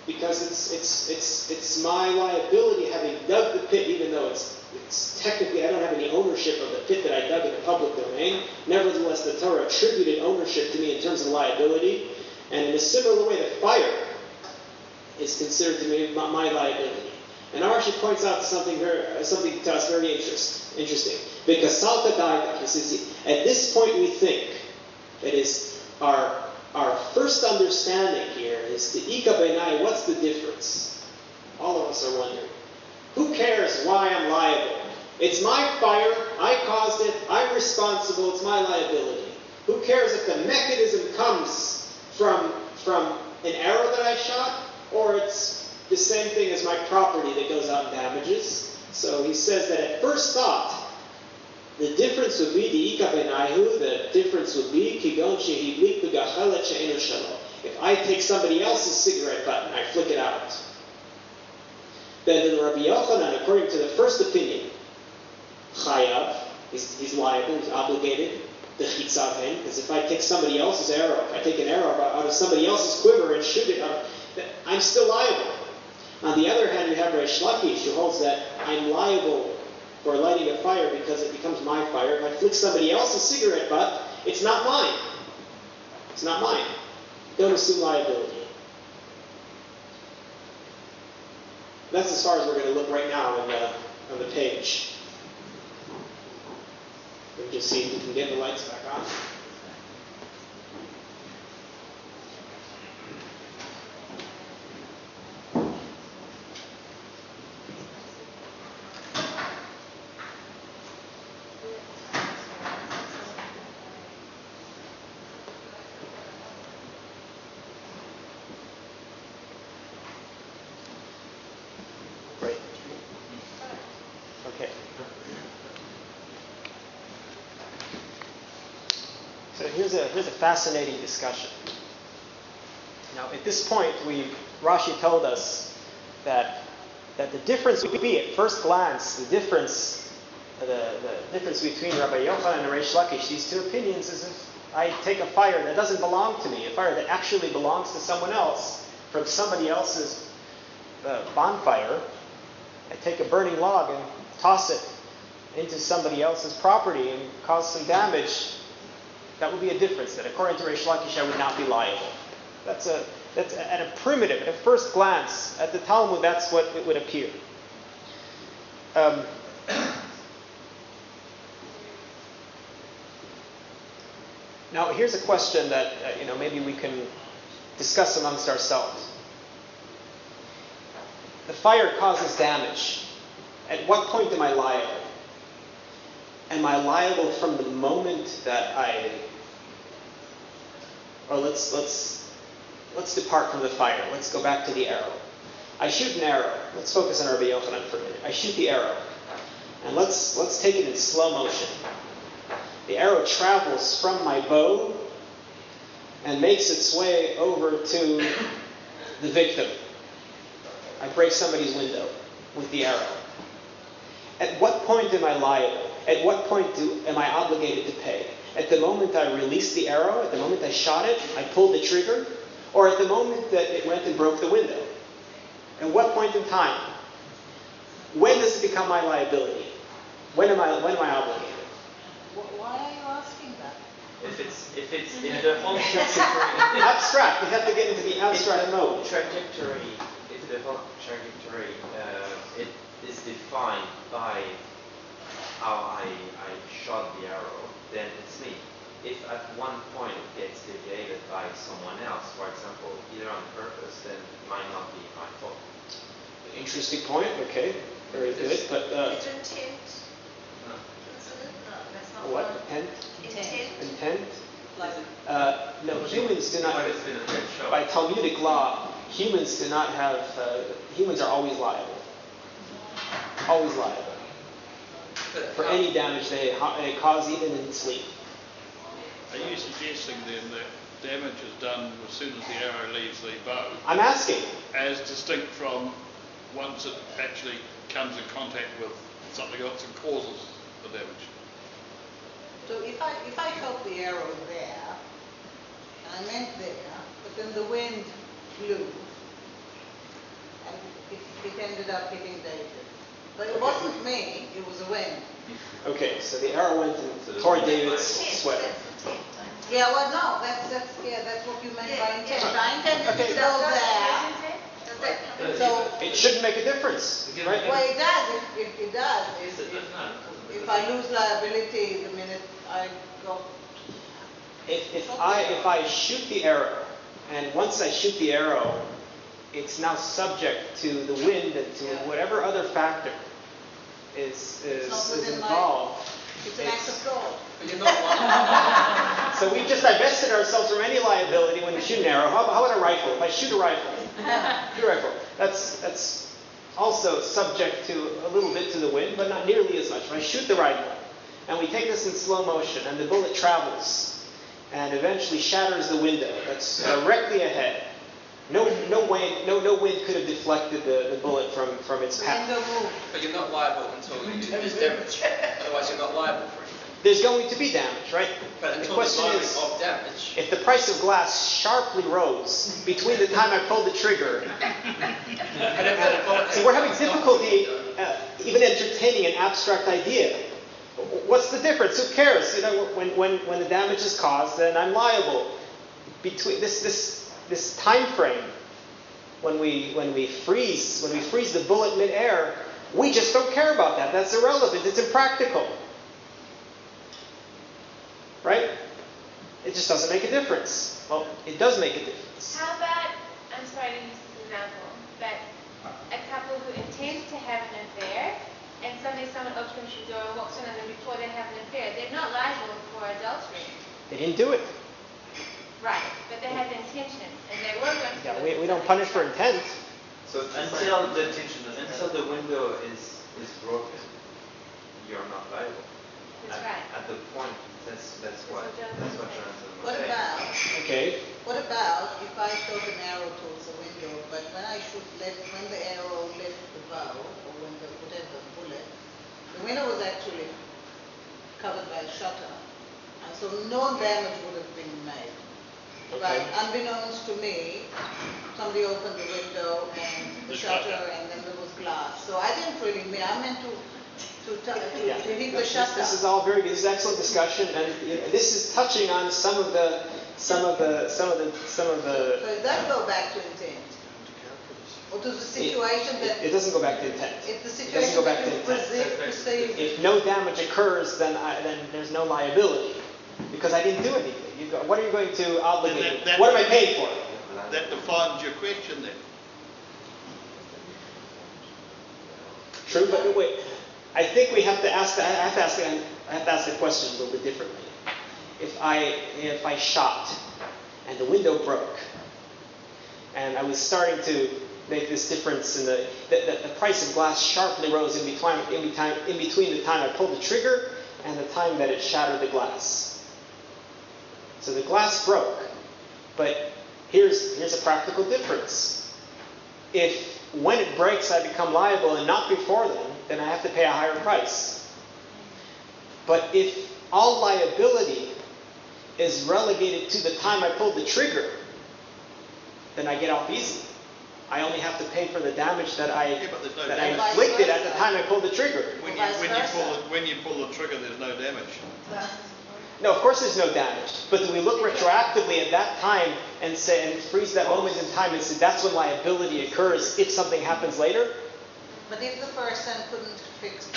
because it's my liability having dug the pit, even though it's technically I don't have any ownership of the pit that I dug in the public domain. Nevertheless, the Torah attributed ownership to me in terms of liability, and in a similar way, the fire is considered to me my liability. And Rashi points out something to us very interesting. Because Salka Daida, at this point we think, that is, our first understanding here is the Ika Benai, what's the difference? All of us are wondering. Who cares why I'm liable? It's my fire, I caused it, I'm responsible, it's my liability. Who cares if the mechanism comes from an arrow that I shot, or it's the same thing as my property that goes out and damages? So he says that at first thought, the difference would be the Ika Benaihu, the difference would be Kigon Shehiblik Begachelet She'enu Shalom. If I take somebody else's cigarette butt and I flick it out, then in Rabbi Yochanan, according to the first opinion, Chayav, he's liable, he's obligated, the Chitzaven, because if I take somebody else's arrow, if I take an arrow out of somebody else's quiver and shoot it out, I'm still liable. On the other hand, you have Reish Lakish, who holds that I'm liable for lighting a fire because it becomes my fire. If I flick somebody else's cigarette butt, it's not mine. It's not mine. Don't assume liability. That's as far as we're going to look right now on the page. We'll just see if we can get the lights back on. Here's a fascinating discussion. Now, at this point, Rashi told us that the difference would be, at first glance, the difference the difference between Rabbi Yochanan and Reish Lakish, these two opinions, is if I take a fire that doesn't belong to me, a fire that actually belongs to someone else, from somebody else's bonfire, I take a burning log and toss it into somebody else's property and cause some damage, that would be a difference. That according to Reish Lakish, I would not be liable. That's at a primitive, at a first glance, at the Talmud, that's what it would appear. Now, here's a question that maybe we can discuss amongst ourselves. The fire causes damage. At what point am I liable? Am I liable from the moment that let's depart from the fire. Let's go back to the arrow. I shoot an arrow. Let's focus on Rabbi Yochanan for a minute. I shoot the arrow. And let's take it in slow motion. The arrow travels from my bow and makes its way over to the victim. I break somebody's window with the arrow. At what point am I liable? At what point am I obligated to pay? At the moment I released the arrow? At the moment I shot it? I pulled the trigger? Or at the moment that it went and broke the window? At what point in time? When does it become my liability? When am I obligated? Why are you asking that? If it's in the whole trajectory. Abstract. We have to get into the abstract mode. Trajectory. If the whole trajectory it is defined by how I shot the arrow, then it's me. If at one point it gets deviated by someone else, for example, either on purpose, then it might not be my fault. Interesting point. Okay, very good. But It's intent. No. Isn't it? No, that's not what? one. Intent? Intent. No, humans do not. But it's been a great show. By Talmudic law, humans do not have. Humans are always liable. Always liable for any damage they cause, even in sleep. Are you suggesting then that damage is done as soon as the arrow leaves the bow, I'm asking. as distinct from once it actually comes in contact with something else and causes the damage? So if I shot the arrow there, and I meant there, but then the wind blew, and it ended up hitting David. But it wasn't me, it was the wind. Okay, so the arrow went and tore David's sweater. That's intent. Yeah, well, no, that's what you meant by intent. Yeah. I intended Okay. to go there. Does that come in? So, It shouldn't make a difference, right? well, it does, if it does, if I lose liability the minute I go. If I shoot the arrow, and once I shoot the arrow, it's now subject to the wind and to whatever other factor is It's not within involved. It's an act of God. But you're not liable. So we've just divested ourselves from any liability when we shoot an arrow. How about a rifle? If I shoot a rifle, that's also subject to a little bit to the wind, but not nearly as much. When I shoot the rifle, and we take this in slow motion, and the bullet travels, and eventually shatters the window that's directly ahead. No wind could have deflected the bullet from its path. Window move. But you're not liable until there's damage. Otherwise you're not liable for anything. There's going to be damage, right? But The until question there's is, of damage. if the price of glass sharply rose between the time I pulled the trigger, see, we're having difficulty even entertaining an abstract idea. What's the difference? Who cares? When the damage is caused, then I'm liable. Between this time frame, when we freeze the bullet mid-air, we just don't care about that. That's irrelevant. It's impractical. Right? It just doesn't make a difference. Well, it does make a difference. How about, I'm sorry to use this example, but a couple who intends to have an affair, and suddenly someone opens the door and walks in on them before they have an affair. They're not liable for adultery. They didn't do it. Right, but they had the intention, and they were going to Yeah, do it. we don't punish for intent. So until the window is broken, you're not liable. That's right. At the point, that's what Jonathan was saying. Okay. What about if I shot an arrow towards the window, but when the arrow left the bow, or whatever bullet, the window was actually covered by a shutter, and so no damage would have been made. Okay. But unbeknownst to me, somebody opened the window and the shutter, and then there was glass. So I didn't really mean, I meant to hit the shutter. This is all very good. This is excellent discussion, and this is touching on some of the. So it does go back to intent, or to the situation that. It doesn't go back to intent. If the It doesn't go situation back that to you intent. perceive. If no damage occurs, then there's no liability, because I didn't do anything. What are you going to obligate me? What am I paid for? That defines your question then. True, but wait. I think we have to ask. I have to ask the question a little bit differently. If I shot and the window broke, and I was starting to make this difference in the price of glass sharply rose in between the time I pulled the trigger and the time that it shattered the glass. So the glass broke, but here's a practical difference. If when it breaks I become liable and not before then I have to pay a higher price. But if all liability is relegated to the time I pulled the trigger, then I get off easy. I only have to pay for the damage that I inflicted at the time I pulled the trigger. When you pull the trigger, there's no damage. No, of course there's no damage. But do we look retroactively at that time and freeze that moment in time and say that's when liability occurs if something happens later? But if the person couldn't fix it.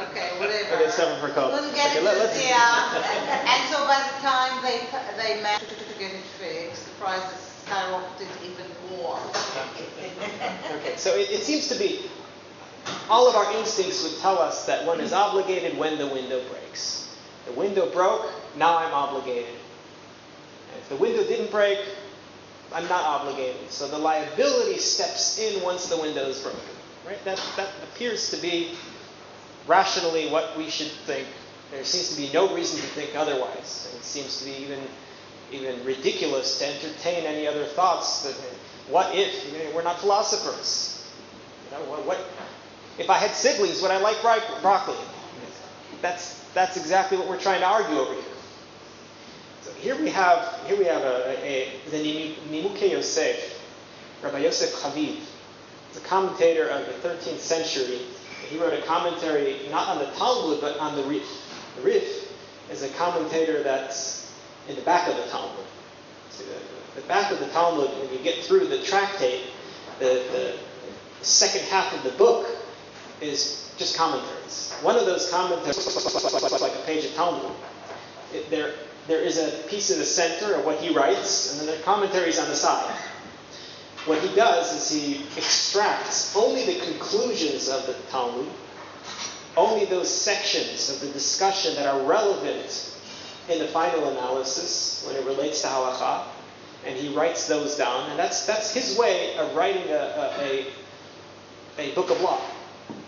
Okay, whatever. Okay, seven for code. Couldn't get it, and so by the time they managed to get it fixed, the prices skyrocketed even more. Okay, so it seems to be all of our instincts would tell us that one is obligated when the window breaks. The window broke, now I'm obligated. And if the window didn't break, I'm not obligated. So the liability steps in once the window is broken. Right? That appears to be rationally what we should think. There seems to be no reason to think otherwise. And it seems to be even ridiculous to entertain any other thoughts. That what if? We're not philosophers. What if I had siblings? Would I like broccoli? That's exactly what we're trying to argue over here. So here we have the Nimukei Yosef, Rabbi Yosef Chaviv. He's a commentator of the 13th century. He wrote a commentary not on the Talmud but on the Rif. The Rif is a commentator that's in the back of the Talmud. So the back of the Talmud, when you get through the tractate, the second half of the book is just commentaries. One of those commentaries is like a page of Talmud. There is a piece in the center of what he writes, and then there are commentaries on the side. What he does is he extracts only the conclusions of the Talmud, only those sections of the discussion that are relevant in the final analysis when it relates to halacha, and he writes those down. And that's his way of writing a book of law,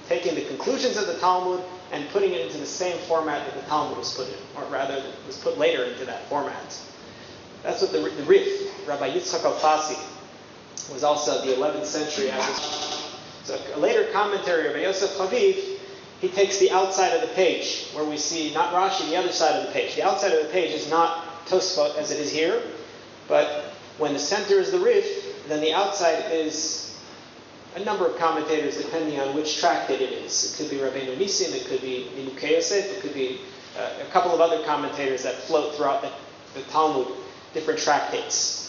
taking the conclusions of the Talmud and putting it into the same format that the Talmud was put in, or rather, it was put later into that format. That's what the Rif, Rabbi Yitzchak Alfasi, was also the 11th century. So a later commentary of Yosef Chaviv, he takes the outside of the page, where we see not Rashi, the other side of the page. The outside of the page is not Tosfot as it is here, but when the center is the Rif, then the outside is a number of commentators depending on which tractate it is. It could be Rabbeinu Nissim, it could be Nimukei Yosef, it could be a couple of other commentators that float throughout the Talmud, different tractates.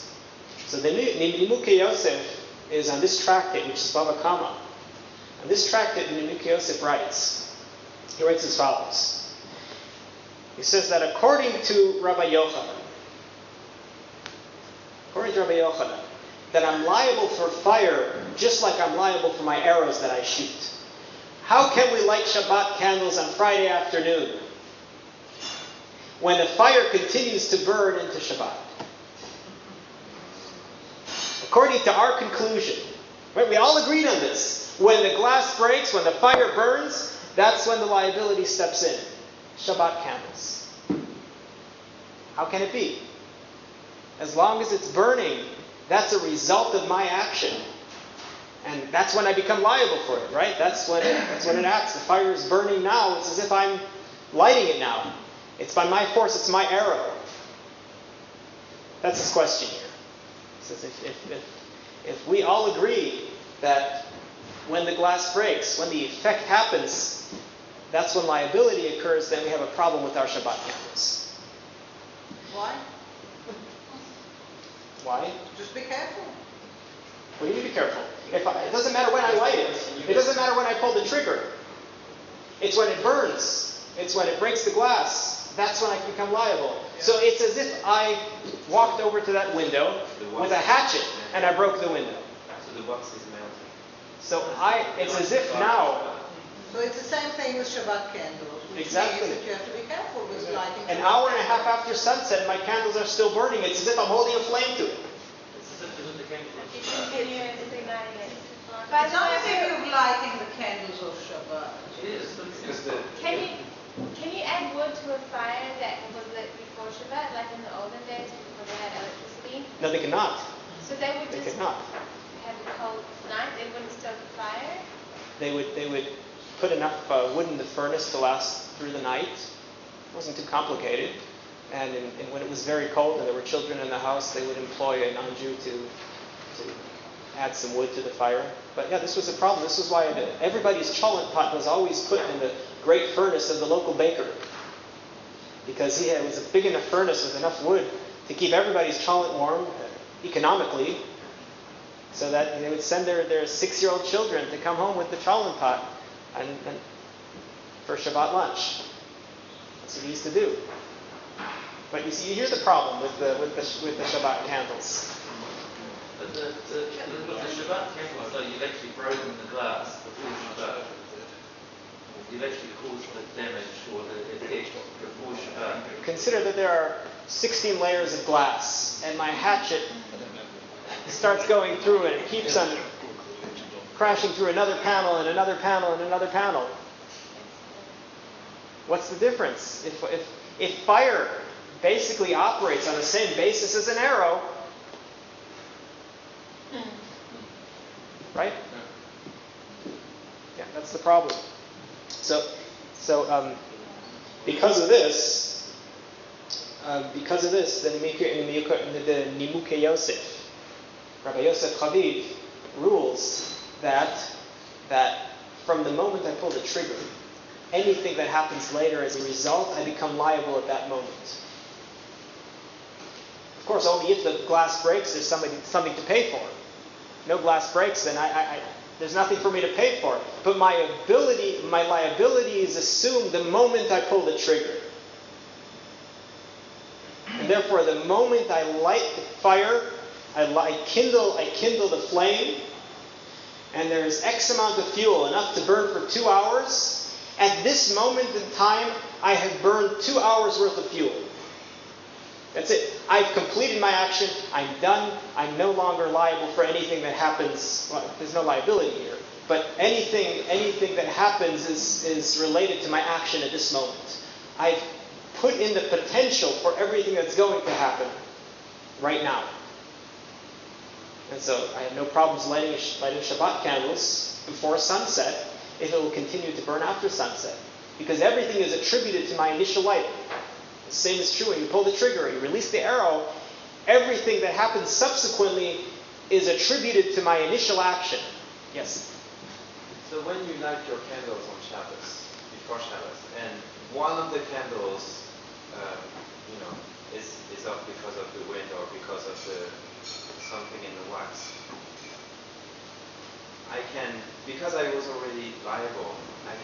So the Nimukei Yosef is on this tractate, which is Bava Kama. On this tractate, Nimukei Yosef writes. He writes as follows. He says that according to Rabbi Yochanan, that I'm liable for fire just like I'm liable for my arrows that I shoot. How can we light Shabbat candles on Friday afternoon when the fire continues to burn into Shabbat? According to our conclusion, right, we all agreed on this. When the glass breaks, when the fire burns, that's when the liability steps in. Shabbat candles. How can it be? As long as it's burning, that's a result of my action. And that's when I become liable for it, right? That's when it acts. The fire is burning now. It's as if I'm lighting it now. It's by my force. It's my arrow. That's his question here. He says if we all agree that when the glass breaks, when the effect happens, that's when liability occurs, then we have a problem with our Shabbat candles. Why? Why? Just be careful. Well, you need to be careful. It doesn't matter when I light it. It doesn't matter when I pull the trigger. It's when it burns. It's when it breaks the glass. That's when I can become liable. So it's as if I walked over to that window with a hatchet and I broke the window. So the wax is melting. So it's as if now. So it's the same thing with Shabbat candles. Which Exactly. means that you have to be careful with lighting. An hour and a half after sunset, my candles are still burning. It's as if I'm holding a flame to it. It's not as if you're lighting the candles of Shabbat. It is. Because Can you add wood to a fire that was lit before Shabbat, like in the olden days before they had electricity? No, they cannot. So they would They just cannot. have a cold night. They wouldn't stoke the fire. They would put enough wood in the furnace to last through the night. It wasn't too complicated. And when it was very cold and there were children in the house, they would employ a non-Jew to add some wood to the fire. But yeah, this was a problem. This was why everybody's cholent pot was always put in the great furnace of the local baker. Because it was a big enough furnace with enough wood to keep everybody's cholent warm economically, so that they would send their 6-year-old children to come home with the cholent pot and for Shabbat lunch. That's what he used to do. But you see, here's the problem with the Shabbat candles. But with the Shabbat candles, though, you've actually broken the glass before Shabbat. You've actually caused the damage or the effect before Shabbat. Consider that there are 16 layers of glass, and my hatchet starts going through it. It keeps on crashing through another panel and another panel and another panel. What's the difference? If fire basically operates on the same basis as an arrow, right? Yeah, that's the problem. So because of this, the Nimuke Yosef, Rabbi Yosef Chaviv rules that from the moment I pull the trigger, anything that happens later as a result, I become liable at that moment. Of course, only if the glass breaks, there's something to pay for. No glass breaks, then there's nothing for me to pay for. But my liability is assumed the moment I pull the trigger. And therefore, the moment I light the fire, I kindle the flame, and there's X amount of fuel, enough to burn for 2 hours. At this moment in time, I have burned 2 hours worth of fuel. That's it. I've completed my action. I'm done. I'm no longer liable for anything that happens. Well, there's no liability here. But anything that happens is related to my action at this moment. I've put in the potential for everything that's going to happen right now. And so I have no problems lighting Shabbat candles before sunset if it will continue to burn after sunset. Because everything is attributed to my initial lighting. The same is true when you pull the trigger, you release the arrow. Everything that happens subsequently is attributed to my initial action. Yes? So when you light your candles on Shabbos, before Shabbos, and one of the candles, is off because of the wind or because of something in the wax, because I was already liable, I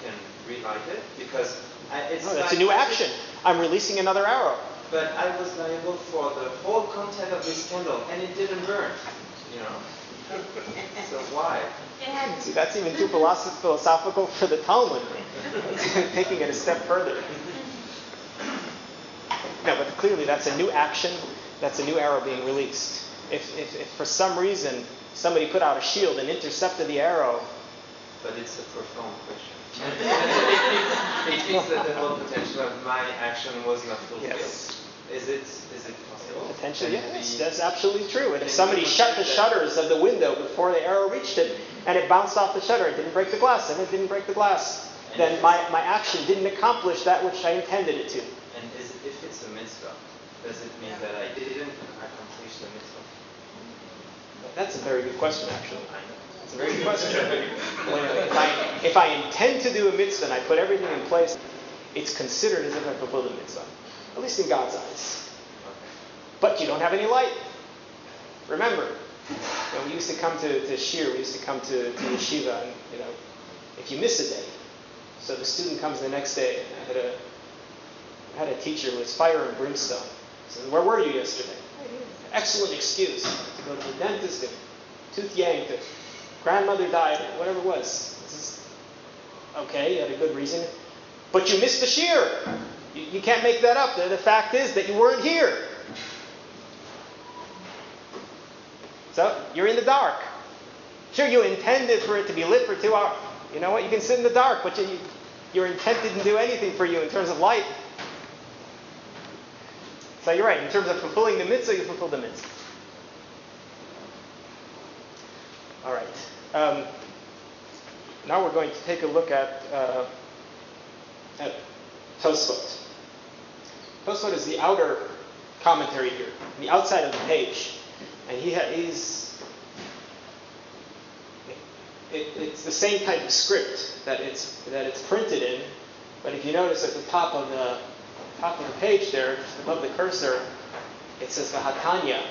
can relight it because that's a new action. I'm releasing another arrow. But I was liable for the whole content of this candle, and it didn't burn. So why? See, that's even too philosophical for the Talmud. Taking it a step further. No, but clearly that's a new action. That's a new arrow being released. If for some reason somebody put out a shield and intercepted the arrow. But it's a profound question. It means that the whole potential of my action was not fulfilled. Yes. Is it possible? Potentially, Can it yes. be- That's absolutely true. And can if it somebody be shut the considered- shutters of the window before the arrow reached it, and it bounced off the shutter, it didn't break the glass, and it didn't break the glass, then my action didn't accomplish that which I intended it to. And if it's a mitzvah, does it mean that I didn't accomplish the mitzvah? That's a very good question, actually. I know. It's a very good question. If I intend to do a mitzvah and I put everything in place, it's considered as if I fulfilled a mitzvah, at least in God's eyes. But you don't have any light. Remember, when we used to come to Shir, we used to come to yeshiva, and if you miss a day, so the student comes the next day. I had a teacher who was fire and brimstone. I said, "Where were you yesterday?" Excellent excuse to go to the dentist, and tooth yanked, and grandmother died, or whatever it was. This is okay, you had a good reason. But you missed the Shir. You can't make that up. The fact is that you weren't here. So you're in the dark. Sure, you intended for it to be lit for 2 hours. You know what? You can sit in the dark, but your intent didn't do anything for you in terms of light. So you're right. In terms of fulfilling the mitzvah, you fulfilled the mitzvah. All right. Now we're going to take a look at Tosfot. Tosfot is the outer commentary here, the outside of the page. And it's the same type of script that it's printed in, but if you notice at the top of the page there, above the cursor, it says V'hatanya,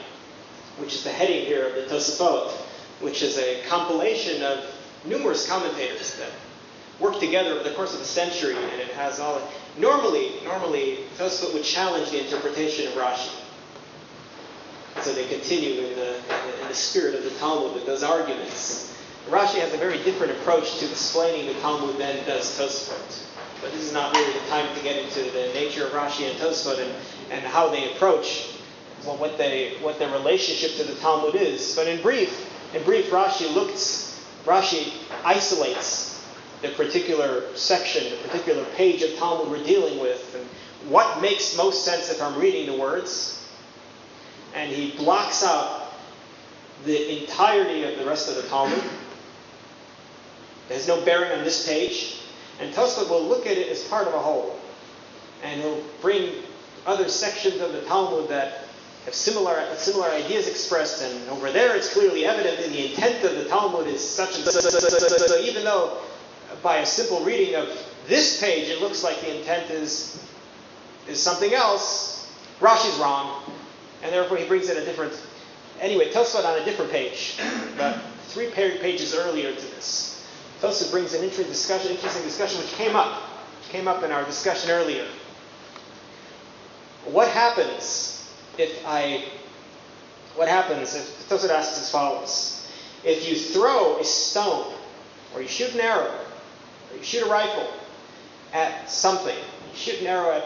which is the heading here of the Tosafot, which is a compilation of numerous commentators that worked together over the course of a century, and it has all. Normally, Tosafot would challenge the interpretation of Rashi. So they continue in the spirit of the Talmud with those arguments. Rashi has a very different approach to explaining the Talmud than does Tosfot. But this is not really the time to get into the nature of Rashi and Tosfot and how they approach what their relationship to the Talmud is. But in brief, Rashi isolates the particular section, the particular page of Talmud we're dealing with, and what makes most sense if I'm reading the words. And he blocks out the entirety of the rest of the Talmud. It has no bearing on this page. And Tosfot will look at it as part of a whole. And he'll bring other sections of the Talmud that have similar ideas expressed. And over there it's clearly evident that the intent of the Talmud is such and such. So even though by a simple reading of this page it looks like the intent is something else, Rashi's wrong. And therefore he brings in a different... Anyway, Tosfot on a different page, about 3 pages earlier to this. Tosfot brings an interesting discussion which came up in our discussion earlier. What happens if Tosfot asks as follows. If you throw a stone, or you shoot an arrow, or you shoot a rifle at something, you shoot an arrow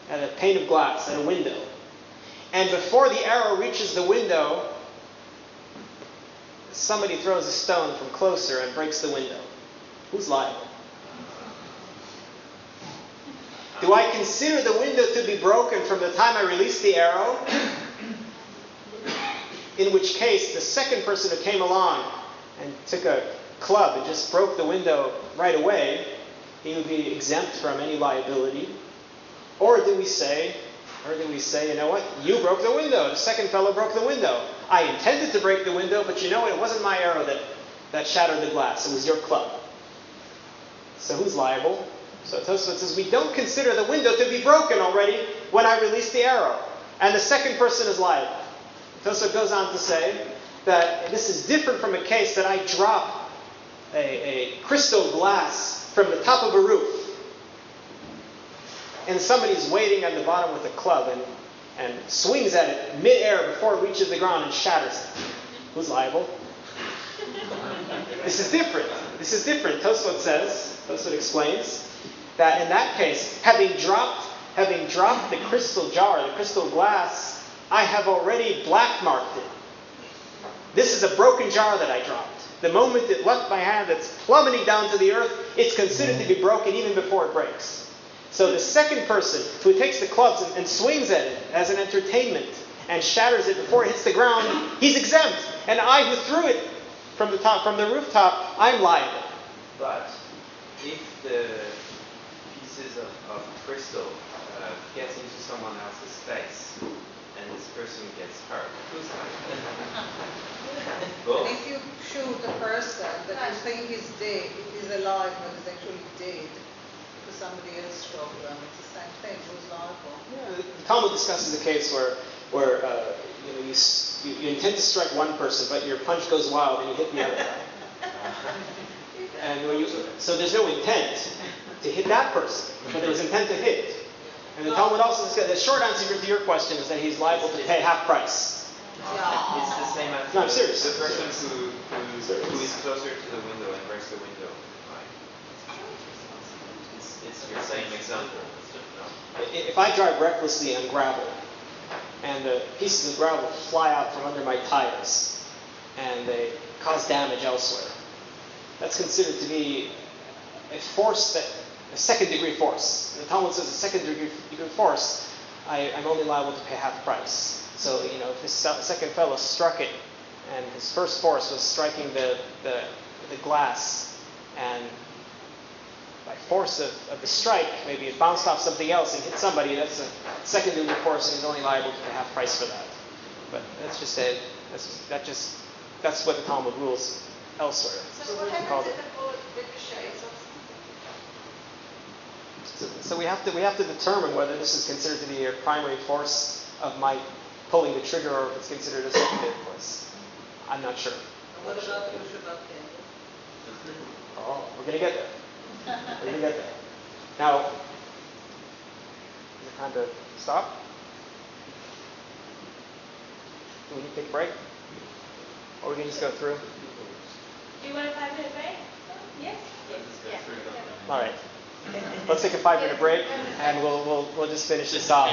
at a pane of glass, at a window, and before the arrow reaches the window, somebody throws a stone from closer and breaks the window. Who's liable? Do I consider the window to be broken from the time I release the arrow? In which case, the second person who came along and took a club and just broke the window right away, he would be exempt from any liability. Or do we say, you know what? You broke the window. The second fellow broke the window. I intended to break the window, but you know what? It wasn't my arrow that shattered the glass. It was your club. So who's liable? So Tosfot says, we don't consider the window to be broken already when I release the arrow. And the second person is liable. Tosfot goes on to say that this is different from a case that I drop a crystal glass from the top of a roof. And somebody's waiting on the bottom with a club and swings at it mid-air before it reaches the ground and shatters it. Who's liable? This is different. Tosfot explains that in that case, having dropped the crystal jar, the crystal glass, I have already black marked it. This is a broken jar that I dropped. The moment it left my hand, it's plummeting down to the earth, it's considered to be broken even before it breaks. So the second person who takes the clubs and swings at it as an entertainment and shatters it before it hits the ground, he's exempt. And I who threw it from the rooftop, I'm liable. But if the pieces of crystal gets into someone else's face and this person gets hurt, who's liable? Both. If you shoot a person that you think is dead, is alive but is actually dead, because somebody else struck them, it's the same thing. Who's liable? Yeah, the Talmud discusses a case where you intend to strike one person, but your punch goes wild and you hit the other guy. And so there's no intent to hit that person, but there was intent to hit. And the Talmud also says the short answer to your question is that he's liable to pay half price. It's the same as No, I'm serious. the person who is closer to the window and breaks the window. Right? It's your same example. If I drive recklessly on gravel, and the pieces of gravel fly out from under my tires, and they cause damage elsewhere, that's considered to be a second degree force. The Talmud says a second degree force, I'm only liable to pay half price. So, if this second fellow struck it, and his first force was striking the glass, and by force of the strike, maybe it bounced off something else and hit somebody, that's a second degree force, and he's only liable to pay half price for that. But that's what the Talmud rules elsewhere. So what happens if the bullet ricochets off something? So we have to determine whether this is considered to be a primary force of my pulling the trigger, or if it's considered a secondary force. I'm not sure. And what about the Shabbat candle? Oh, we're going to get there. We're going to get there. Now, is it time to stop? Do we need to take a break? Or we can just go through? Do you want a 5-minute break? Yes? Yes. All right. Let's take a 5-minute break, and we'll just finish this off.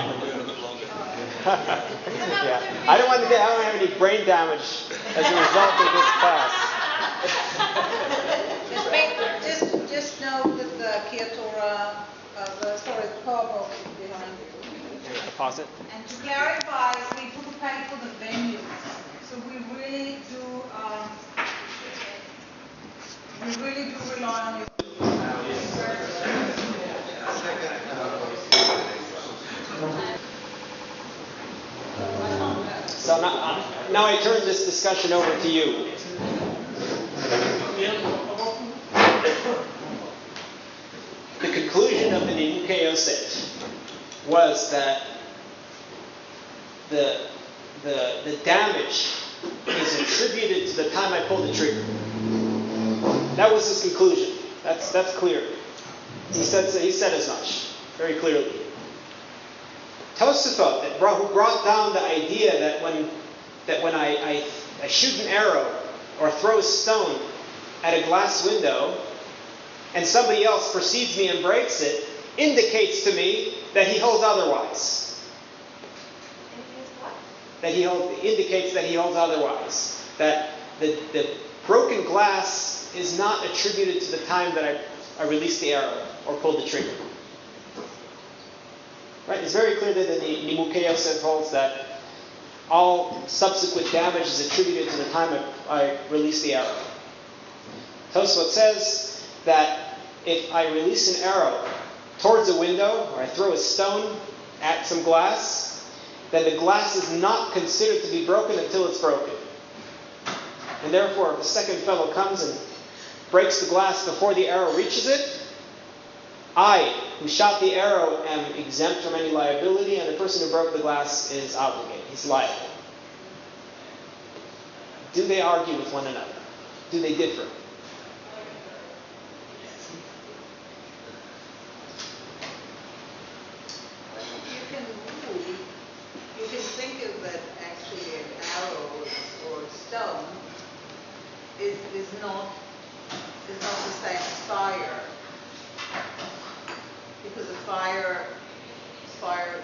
Yeah, I don't want to have any brain damage as a result of this class. Just know that the Ora Torah, the power box is behind you. Pause it. And to clarify, we do pay for the venue, so we really do rely on you. So now I turn this discussion over to you. The conclusion of the Nimukei Yosef was that the damage is attributed to the time I pulled the trigger. That was his conclusion. That's clear. He said as much very clearly. Tosafot, who brought down the idea that when I shoot an arrow or throw a stone at a glass window and somebody else precedes me and breaks it, indicates to me that he holds otherwise. Indicates that he holds otherwise. That the broken glass is not attributed to the time that I released the arrow or pulled the trigger. Right? It's very clear that the Nimukei Yosef holds that all subsequent damage is attributed to the time I released the arrow. Tosfot says that if I release an arrow towards a window, or I throw a stone at some glass, then the glass is not considered to be broken until it's broken. And therefore, if the second fellow comes and breaks the glass before the arrow reaches it, I, who shot the arrow, am exempt from any liability, and the person who broke the glass is obligated. He's liable. Do they argue with one another? Do they differ? You can think of that actually an arrow or a stone is not the same as fire. Because the fire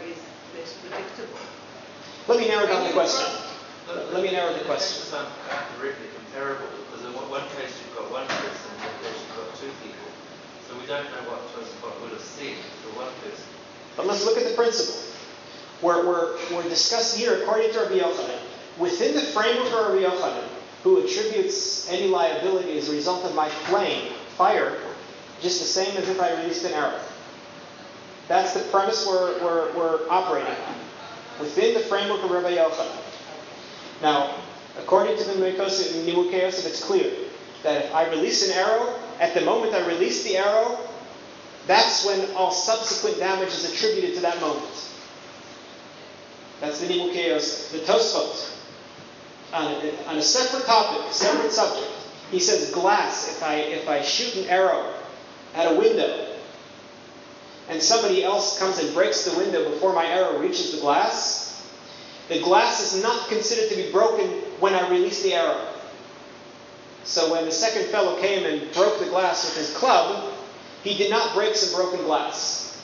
is less predictable. Let me narrow down the question. Let me narrow the question. It's not directly comparable, because in one case you've got one person, in one case you've got two people. So which don't know what Tosafot would have said for one person. But let's look at the principle. We're discussing here, according to Rabbi Yochanan, within the framework of Rabbi Yochanan, who attributes any liability as a result of my fire, just the same as if I released an arrow. That's the premise we're operating on, within the framework of Rabbi Yochanan. Now, according to the Nimukei Yosef, it's clear that if I release an arrow, at the moment I release the arrow, that's when all subsequent damage is attributed to that moment. That's the Nimukei Yosef. The Tosfot, on a separate topic, a separate subject, he says glass. If I shoot an arrow at a window, and somebody else comes and breaks the window before my arrow reaches the glass is not considered to be broken when I release the arrow. So when the second fellow came and broke the glass with his club, he did not break some broken glass.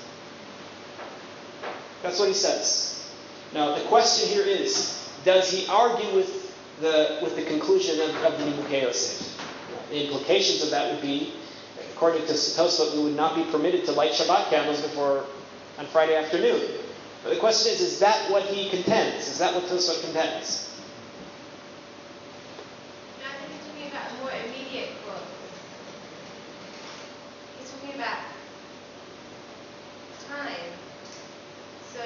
That's what he says. Now the question here is, does he argue with the conclusion of the Nimukei Yosef? The implications of that would be, according to Tosfot, we would not be permitted to light Shabbat candles on Friday afternoon. But the question is that what he contends? Is that what Tosfot contends? No, I think he's talking about more immediate cause. He's talking about time. So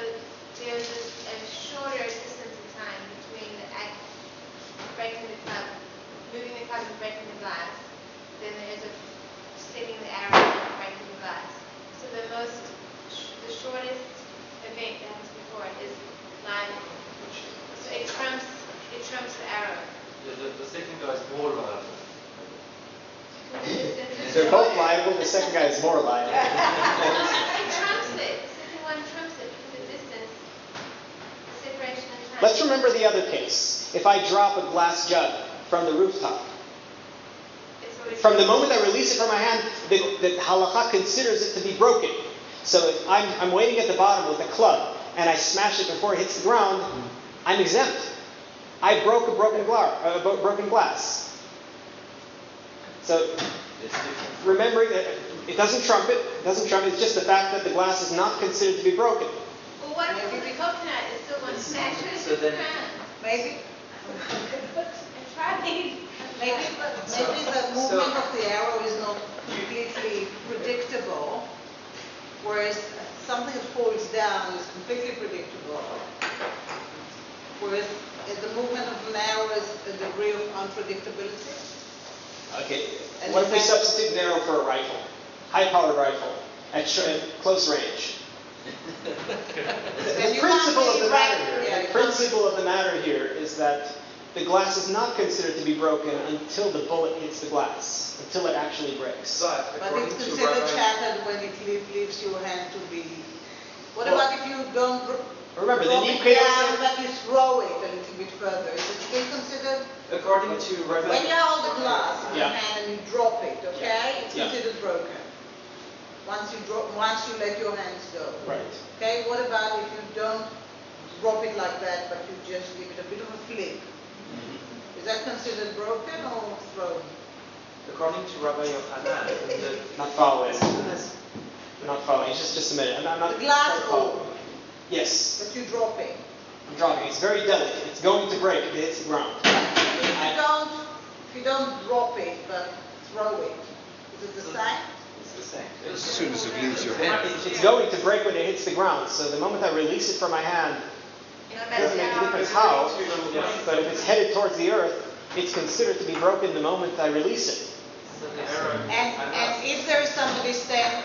there's a shorter distance in time between the act of breaking the club, moving the club and breaking the glass, then there's a sitting the arrow and breaking the glass. So the shortest event that happens before it is liable. So it trumps the arrow. The second guy is more liable. They're both liable, the second guy is more liable. It trumps it. The second one trumps it because of distance, separation and time. Let's remember the other case. If I drop a glass jug from the rooftop, from the moment I release it from my hand, the halakha considers it to be broken. So if I'm waiting at the bottom with a club and I smash it before it hits the ground, I'm exempt. I broke a broken glass. So remembering that it doesn't trump it. It's just the fact that the glass is not considered to be broken. Well, what if the coconut is still one smash it So into the then- ground? Maybe, And try these. maybe the movement of the arrow is not completely predictable, whereas something that falls down is completely predictable, whereas the movement of an arrow is a degree of unpredictability. Okay. And What if we in fact- substitute an arrow for a rifle? High-powered rifle at close range. Then The you principle can't of the be matter right- here. yeah, The you principle of the matter here is that the glass is not considered to be broken until the bullet hits the glass, until it actually breaks. But But according it's to considered Rabbi, shattered when it leaves your hand to be. What Well, about if you don't Remember, the drop it Nimukei down, Yosef, but you throw it a little bit further? Is it still considered? according to Rabbi, When you hold the glass in your Yeah. hand and you drop it, okay, it's Yeah. considered broken. Once you let your hands go. right. Okay, what about if you don't drop it like that, but you just give it a bit of a flick? Is that considered broken or thrown? according to Rabbi Yochanan, Not following. Not following. Just a minute. I'm not The glass quite following. orb Yes, that you drop it. I'm dropping. It's very delicate. It's going to break if it hits the ground. If you don't drop it but throw it, is it the same? it's the same. As soon as it leaves your hand. It's going to break when it hits the ground. So the moment I release it from my hand, it doesn't make a difference how. But if it's headed towards the earth, it's considered to be broken the moment I release it. So the arrow. And if there is somebody standing,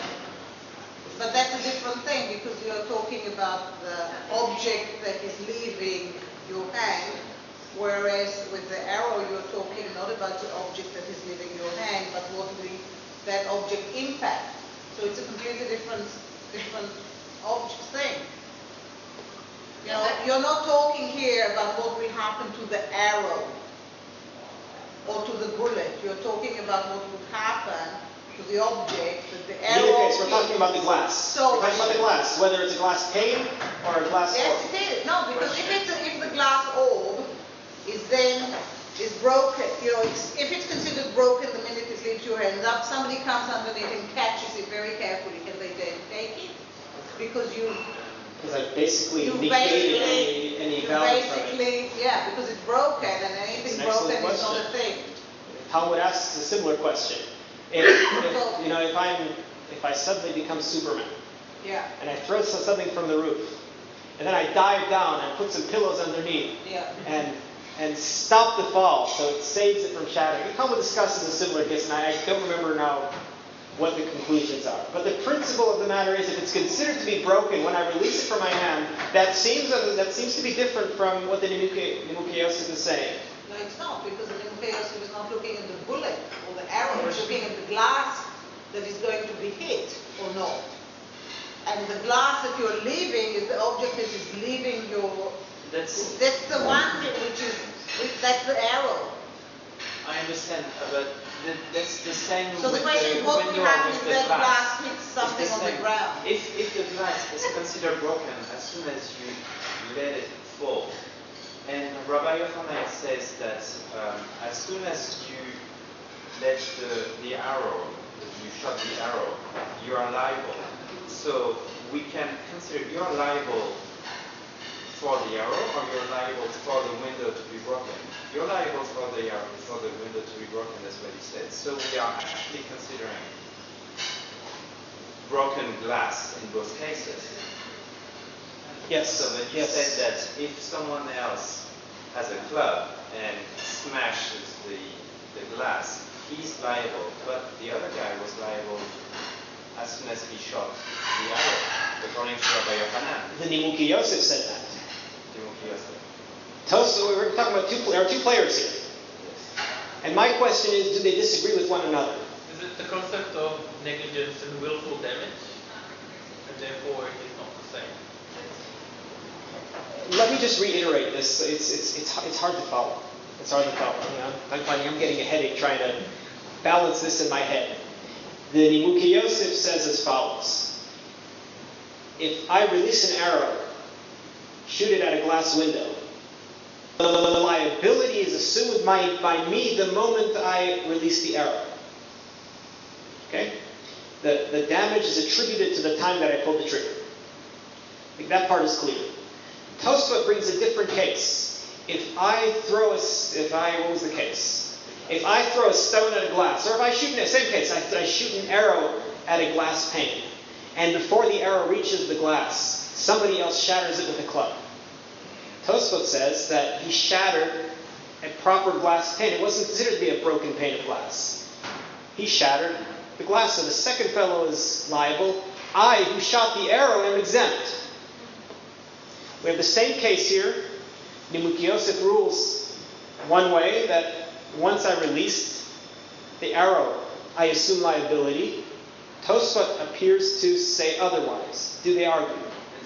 but that's a different thing because you are talking about the object that is leaving your hand, whereas with the arrow you're talking not about the object that is leaving your hand, but what will that object impact. So it's a completely different object thing. You know, you're not talking here about what will happen to the arrow or to the bullet. You're talking about what would happen to the object that the In arrow. either case, we're talking about the glass. So- We're talking about the glass, whether it's a glass pane or a glass Yes, orb. it is. No, because if the glass orb is broken, you know, if it's considered broken the minute it leaves your hand up, somebody comes underneath and catches it very because you Because I basically You negated basically, any you value from it. basically, yeah, because it's broken, and anything It's an broken excellent is not a question. thing. Talmud asks a similar question. If I suddenly become Superman Yeah, and I throw something from the roof, and then I dive down and put some pillows underneath yeah. and stop the fall so it saves it from shattering. The Talmud discusses a similar case, and I don't remember now what the conclusions are. But the principle of the matter is, if it's considered to be broken when I release it from my hand, that seems to be different from what the Nimuke Yosef is saying. No, it's not, because the Nimuke Yosef is not looking at the bullet or the arrow, he's looking at the glass that is going to be hit or not. And the glass that you're leaving is the object that is leaving your... That's the one that's the arrow. I understand, but that's the same So the with question the is, what will window happen with if the that glass glass. hits something It's on the same. ground? If the glass is considered broken as soon as you let it fall, and Rabbi Yochanan says that as soon as you let the arrow, you shot the arrow, you are liable. So we can consider you are liable for the arrow, or you're liable for the window to be broken. You're liable for the arrow, for the window to be broken. That's what he said. So we are actually considering broken glass in both cases. Yes. So that you said that if someone else has a club and smashes the glass, he's liable, but the other guy was liable as soon as he shot the arrow, according to Rabbi Yochanan. The Nimuke Yosef said that. Nimuke Yosef. So we're talking about there are two players here. And my question is, do they disagree with one another? Is it the concept of negligence and willful damage? And therefore it is not the same? Let me just reiterate this. It's hard to follow. It's hard to follow. I'm finding I'm getting a headache trying to balance this in my head. The Nimuke Yosef says as follows. If I release an arrow, shoot it at a glass window, the liability is assumed by me the moment I release the arrow. Okay? The damage is attributed to the time that I pulled the trigger. I think that part is clear. Tosfot brings a different case. What was the case? If I throw a stone at a glass, or if I shoot, same case, I shoot an arrow at a glass pane, and before the arrow reaches the glass, somebody else shatters it with a club. Tosfot says that he shattered a proper glass pane. It wasn't considered to be a broken pane of glass. He shattered the glass, so the second fellow is liable. I, who shot the arrow, am exempt. We have the same case here. Nimuke Yosef rules one way, that once I released the arrow, I assume liability. Tosfot appears to say otherwise. Do they argue?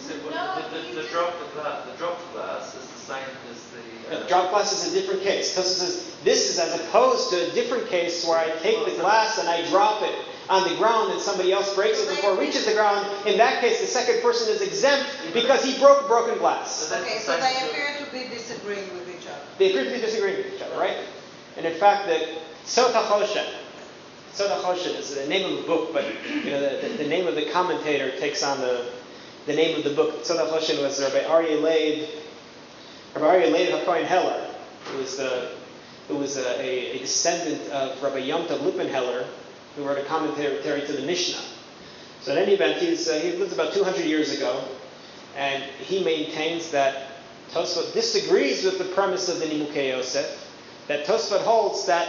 The dropped glass is the same as the... Drop glass is a different case. Tosfot says this is as opposed to a different case where I take the glass and I drop it on the ground and somebody else breaks it before it reaches the ground. In that case, the second person is exempt because he broke broken glass. Okay, so they appear to be disagreeing with each other. They appear to be disagreeing with each other, right? And in fact, the Sota Choshen is the name of the book, but the name of the commentator takes on the name of the book. Sota Choshen was Rabbi Aryeh Leib HaKohen Heller, who was a descendant of Rabbi Yom Tov Lippin Heller, who wrote a commentary to the Mishnah. So in any event, he lived about 200 years ago, and he maintains that Tosfot disagrees with the premise of the Nimuke Yosef, that Tosfot holds that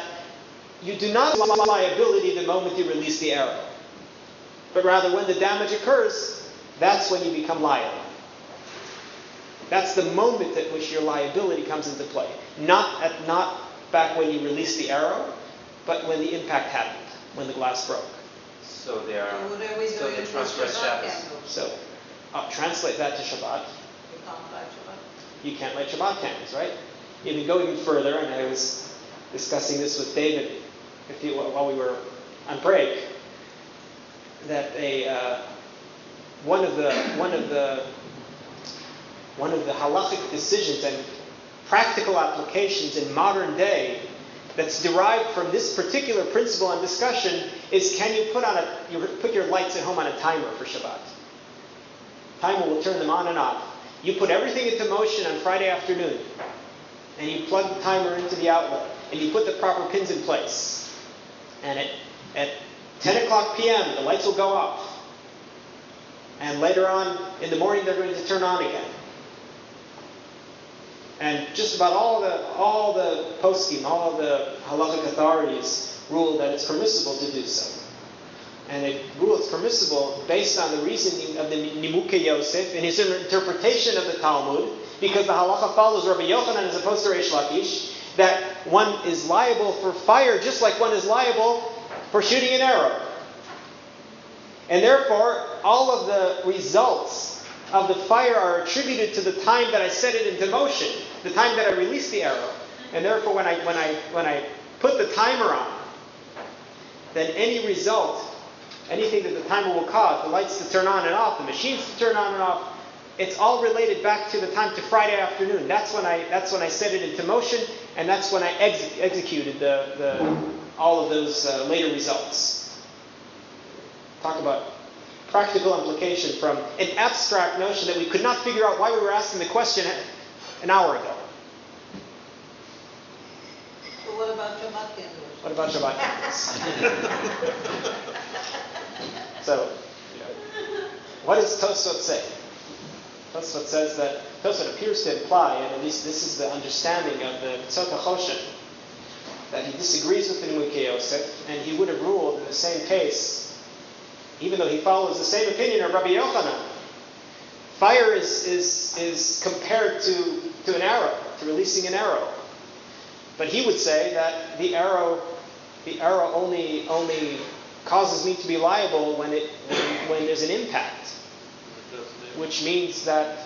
you do not have liability the moment you release the arrow, but rather when the damage occurs, that's when you become liable. That's the moment at which your liability comes into play. Not back when you release the arrow, but when the impact happened, when the glass broke. So they are. So what are we So doing they with transgress Shabbat Shabbos. candles? So translate that to Shabbat. You can't light Shabbat. You can't light Shabbat candles, right? You can go even further, and I was discussing this with David while we were on break, that one of the halachic decisions and practical applications in modern day that's derived from this particular principle and discussion is, can you put your lights at home on a timer for Shabbat? Timer will turn them on and off. You put everything into motion on Friday afternoon, and you plug the timer into the outlet, and you put the proper pins in place. And at 10 o'clock p.m., the lights will go off. And later on in the morning, they're going to turn on again. And just about all the poskim, all of the halachic authorities rule that it's permissible to do so. And they rule it's permissible based on the reasoning of the Nimukei Yosef in his interpretation of the Talmud, because the halacha follows Rabbi Yochanan as opposed to Reish Lakish, that one is liable for fire just like one is liable for shooting an arrow. And therefore, all of the results of the fire are attributed to the time that I set it into motion, the time that I release the arrow. And therefore, when I put the timer on, then any result, anything that the timer will cause, the lights to turn on and off, the machines to turn on and off, it's all related back to the time to Friday afternoon. That's when I set it into motion, and that's when I executed all of those later results. Talk about practical implication from an abstract notion that we could not figure out why we were asking the question an hour ago. So what about Shabbat candles? What about Shabbat candles? So, what does Tosfot say? Tosfot says that, Tosfot appears to imply, and at least this is the understanding of the Tzot HaChoshen, that he disagrees with the Nimukei Yosef, and he would have ruled in the same case, even though he follows the same opinion of Rabbi Yochanan. Fire is compared to an arrow, to releasing an arrow. But he would say that the arrow only causes me to be liable when there's an impact. Which means that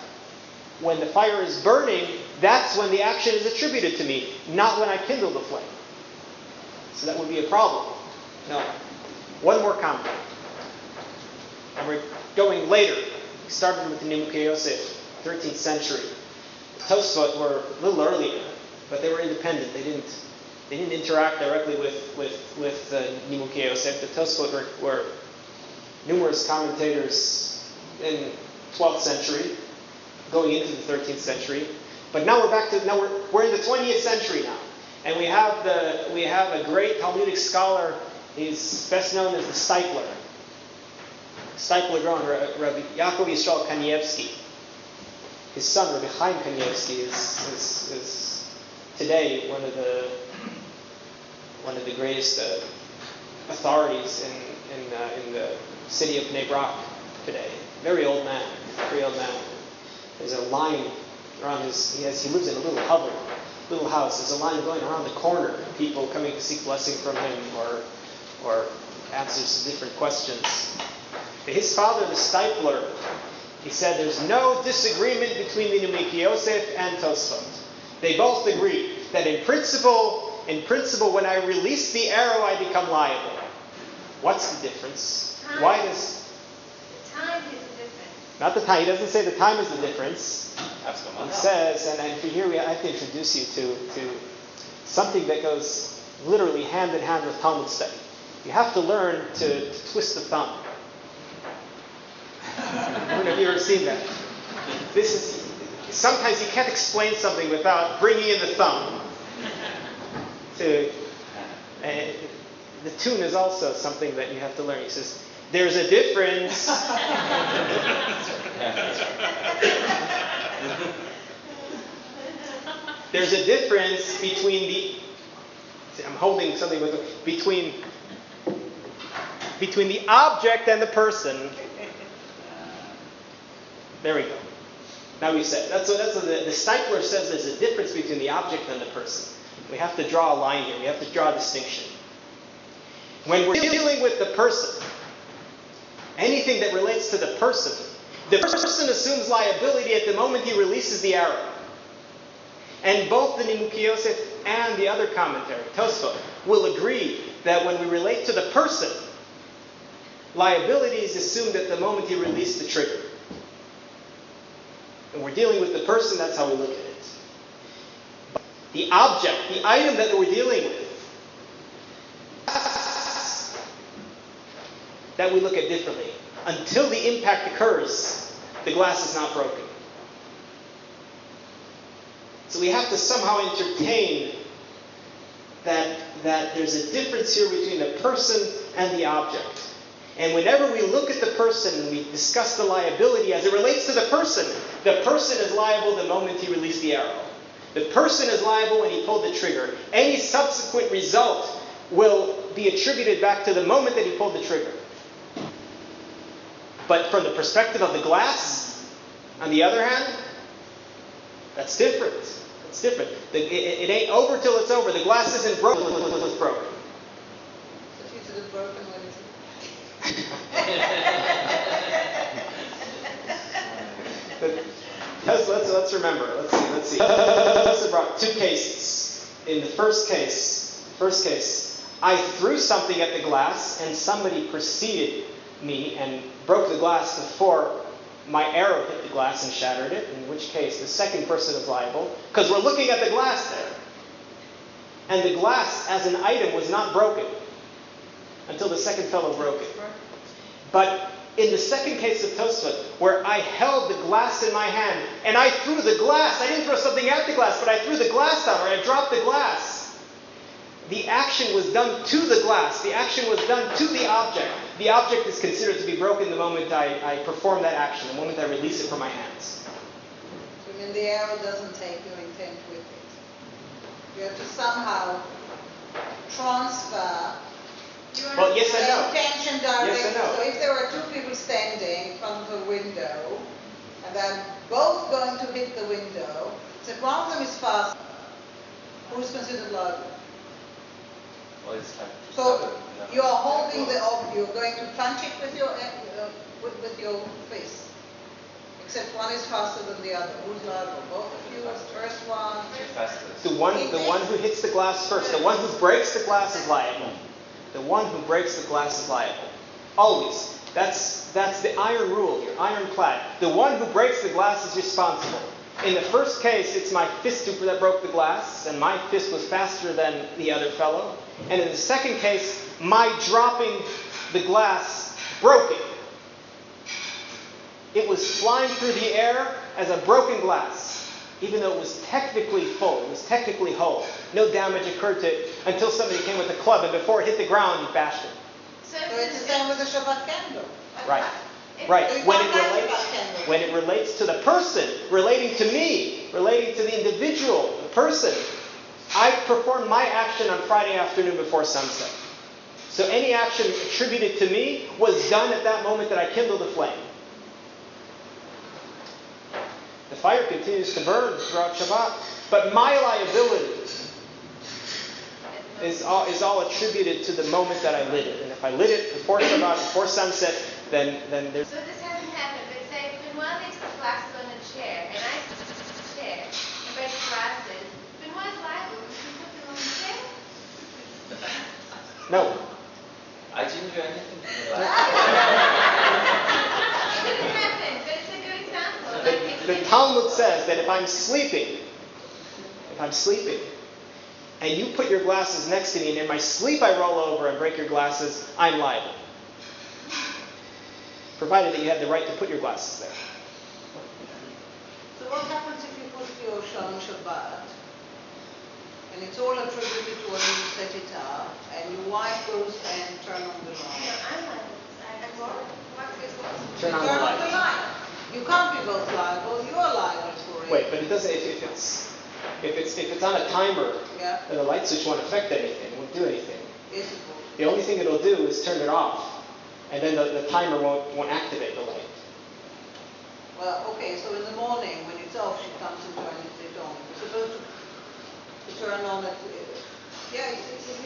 when the fire is burning, that's when the action is attributed to me, not when I kindle the flame. So that would be a problem. Now, one more comment. And we're going later. We started with the Nimukei Yosef, 13th century. The Tosfot were a little earlier, but they were independent. They didn't interact directly with Nimukei Yosef. The Tosfot were numerous commentators in 12th century, going into the 13th century. But now we're in the 20th century now, and we have a great Talmudic scholar. He's best known as the Steipler Gaon, Rabbi Yaakov Yisrael Kanievsky. His son, Rabbi Chaim Kanievsky, is today one of the greatest authorities in the city of Bnei Brak today. Very old man. There's a line around he lives in a little house. There's a line going around the corner, people coming to seek blessing from him or answers to different questions. But his father, the Steipler, he said there's no disagreement between the Nimukei Yosef and Tosfot. They both agree that in principle, when I release the arrow, I become liable. What's the difference? Why does... The time is the difference. Not the time. He doesn't say the time is the difference. He says, and here I have to introduce you to something that goes literally hand in hand with Talmud study. You have to learn to twist the thumb. Have you ever seen that? Sometimes you can't explain something without bringing in the thumb. The tune is also something that you have to learn. He says, there's a difference. There's a difference between I'm holding something between the object and the person. There we go. Now we said that's what the Steipler says. There's a difference between the object and the person. We have to draw a line here. We have to draw a distinction. When we're dealing with the person, anything that relates to the person assumes liability at the moment he releases the arrow. And both the Nimukei Yosef and the other commentary, Tosfot, will agree that when we relate to the person, liability is assumed at the moment he released the trigger. And we're dealing with the person, that's how we look at it. The object, the item that we're dealing with, that we look at differently. Until the impact occurs, the glass is not broken. So we have to somehow entertain that there's a difference here between the person and the object. And whenever we look at the person and we discuss the liability as it relates to the person is liable the moment he released the arrow. The person is liable when he pulled the trigger. Any subsequent result will be attributed back to the moment that he pulled the trigger. But from the perspective of the glass, on the other hand, that's different. It's different. It ain't over till it's over. The glass isn't broken until it's broken. So is it broken when it's... Let's remember. Let's see. I brought two cases. In the first case, I threw something at the glass and somebody preceded me and broke the glass before my arrow hit the glass and shattered it, in which case the second person is liable, because we're looking at the glass there. And the glass as an item was not broken until the second fellow broke it. But in the second case of Tosfot, where I held the glass in my hand and I threw the glass, I didn't throw something at the glass, but I threw the glass down, or I dropped the glass. The action was done to the glass. The action was done to the object. The object is considered to be broken the moment I perform that action, the moment I release it from my hands. So when the arrow doesn't take your intent with it, you have to somehow transfer Well, yes and the no. intention directly. Yes and no. So if there are two people standing in front of a window, and they're both going to hit the window, so if one of them is faster, who's considered liable? Well, it's like So you are holding the object, you're going to punch it with your fist. Except one is faster than the other. Who's liable? Both of you, the first one? fastest. The one who hits the glass first, the one who breaks the glass is liable. The one who breaks the glass is liable. Always. That's the iron rule, your ironclad. The one who breaks the glass is responsible. In the first case, it's my fist that broke the glass, and my fist was faster than the other fellow. And in the second case, my dropping the glass broke it. It was flying through the air as a broken glass, even though it was technically full, it was technically whole. No damage occurred to it until somebody came with a club, and before it hit the ground, he bashed it. So it's the same with the Shabbat candle. Right. Right. When it relates to the person, relating to me, relating to the individual, the person, I performed my action on Friday afternoon before sunset. So any action attributed to me was done at that moment that I kindled the flame. The fire continues to burn throughout Shabbat, but my liability is all attributed to the moment that I lit it. And if I lit it before Shabbat, before sunset, then there's... So this hasn't happened, but say Benoit makes the glasses on a chair, and I sit on the chair and break the glasses. Benoit's liable because he put them on the chair? No. I didn't do anything to the It glass. didn't happen, but it's a good example. The Talmud says that if I'm sleeping, and you put your glasses next to me, and in my sleep I roll over and break your glasses, I'm liable. Provided that you had the right to put your glasses there. So what happens if you put your Shalom Shabbat, and it's all attributed to when you set it up, and your wife goes and turn on the light? I'm liable. Turn on the light. You can't be both liable. You are liable for it. Wait, but it doesn't. If it's on a timer, Yeah. then the light switch won't affect anything. It won't do anything. Yes, it will. The only thing it'll do is turn it off, and then the timer won't activate the light. Well, okay, so in the morning when it's off, she comes and turns it on. You're supposed to turn on it. Yeah, you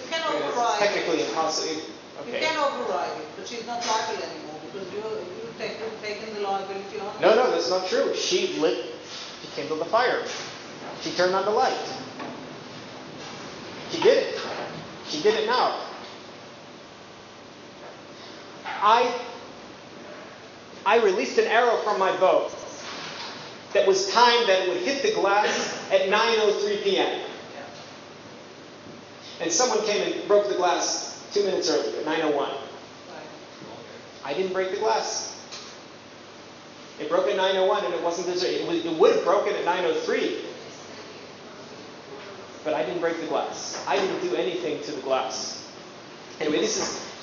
can override It's technically it. impossible. You Okay. can override it, but she's not liable anymore because you've taken the liability on. No, that's not true. She kindled the fire. She turned on the light. She did it. She did it now. I released an arrow from my bow that was timed that it would hit the glass at 9:03 p.m. And someone came and broke the glass 2 minutes earlier, 9:01. I didn't break the glass. It broke at 9:01 and it wasn't deserted. It would have broken at 9:03. But I didn't break the glass. I didn't do anything to the glass. Anyway, this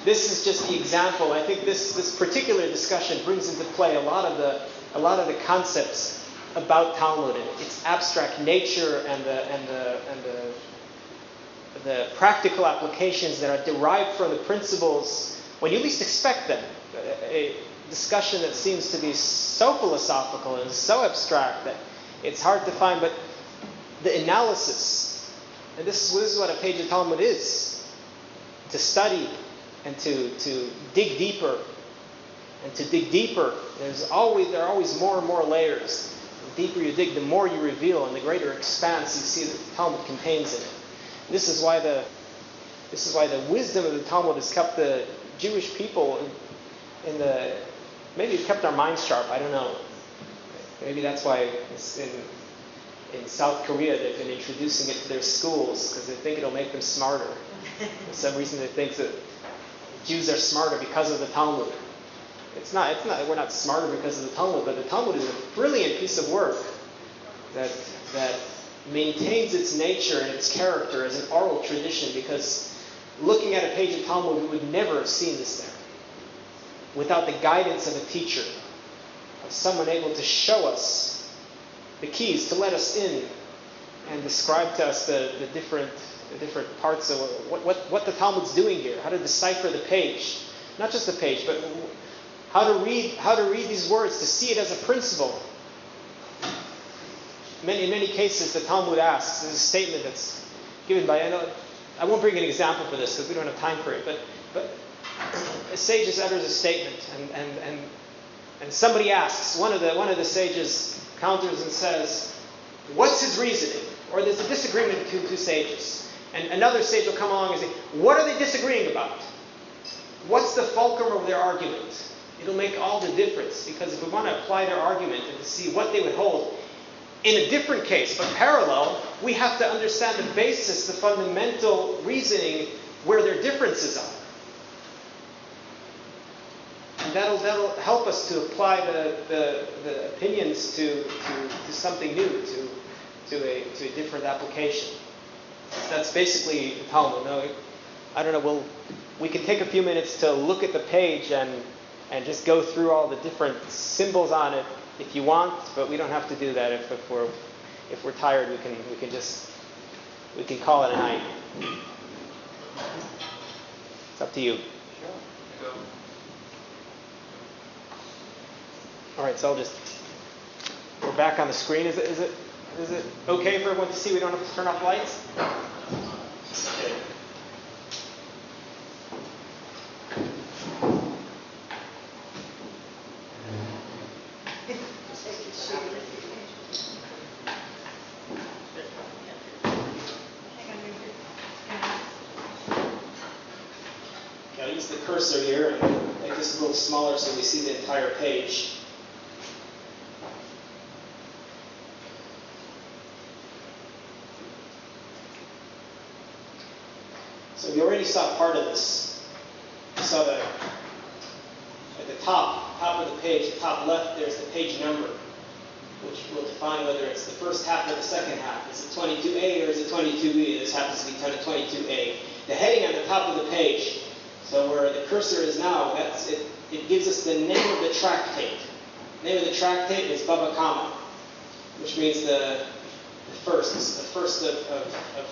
is just the example. I think this particular discussion brings into play a lot of the concepts about Talmud and its abstract nature and the practical applications that are derived from the principles when you least expect them. A discussion that seems to be so philosophical and so abstract that it's hard to find, but the analysis, and this is what a page of Talmud is, to study and to dig deeper. And to dig deeper, there are always more and more layers. The deeper you dig, the more you reveal, and the greater expanse you see that the Talmud contains in it. This is why the wisdom of the Talmud has kept the Jewish people maybe it kept our minds sharp. I don't know. Maybe that's why in South Korea they've been introducing it to their schools because they think it'll make them smarter. For some reason they think that Jews are smarter because of the Talmud. It's not. We're not smarter because of the Talmud, but the Talmud is a brilliant piece of work that maintains its nature and its character as an oral tradition. Because looking at a page of Talmud, we would never have seen this there without the guidance of a teacher, of someone able to show us the keys, to let us in and describe to us the different parts of what the Talmud's doing here, how to decipher the page, not just the page, but how to read these words, to see it as a principle. In many cases, the Talmud asks, there's a statement that's given by, I won't bring an example for this because we don't have time for it, but a sage utters a statement, and somebody asks, one of the sages counters and says, what's his reasoning? Or there's a disagreement between two sages. And another sage will come along and say, what are they disagreeing about? What's the fulcrum of their argument? It'll make all the difference, because if we want to apply their argument and to see what they would hold in a different case, but parallel, we have to understand the basis, the fundamental reasoning where their differences are. And that'll help us to apply the opinions to something new, to a different application. That's basically the Talmud. No, I don't know. We can take a few minutes to look at the page and just go through all the different symbols on it if you want, but we don't have to do that. If we're tired, we can call it a night. It's up to you. Sure. All right, so we're back on the screen. Is it okay for everyone to see? We don't have to turn off lights? Okay. I'll use the cursor here and make this a little smaller so we see the entire page. So we already saw part of this. We saw that at the top of the page, the top left, there's the page number, which will define whether it's the first half or the second half. Is it 22A or is it 22B? This happens to be 22A. The heading on the top of the page, so where the cursor is now, that's it. It gives us the name of the tractate. The name of the tractate is Baba Kama, which means the first of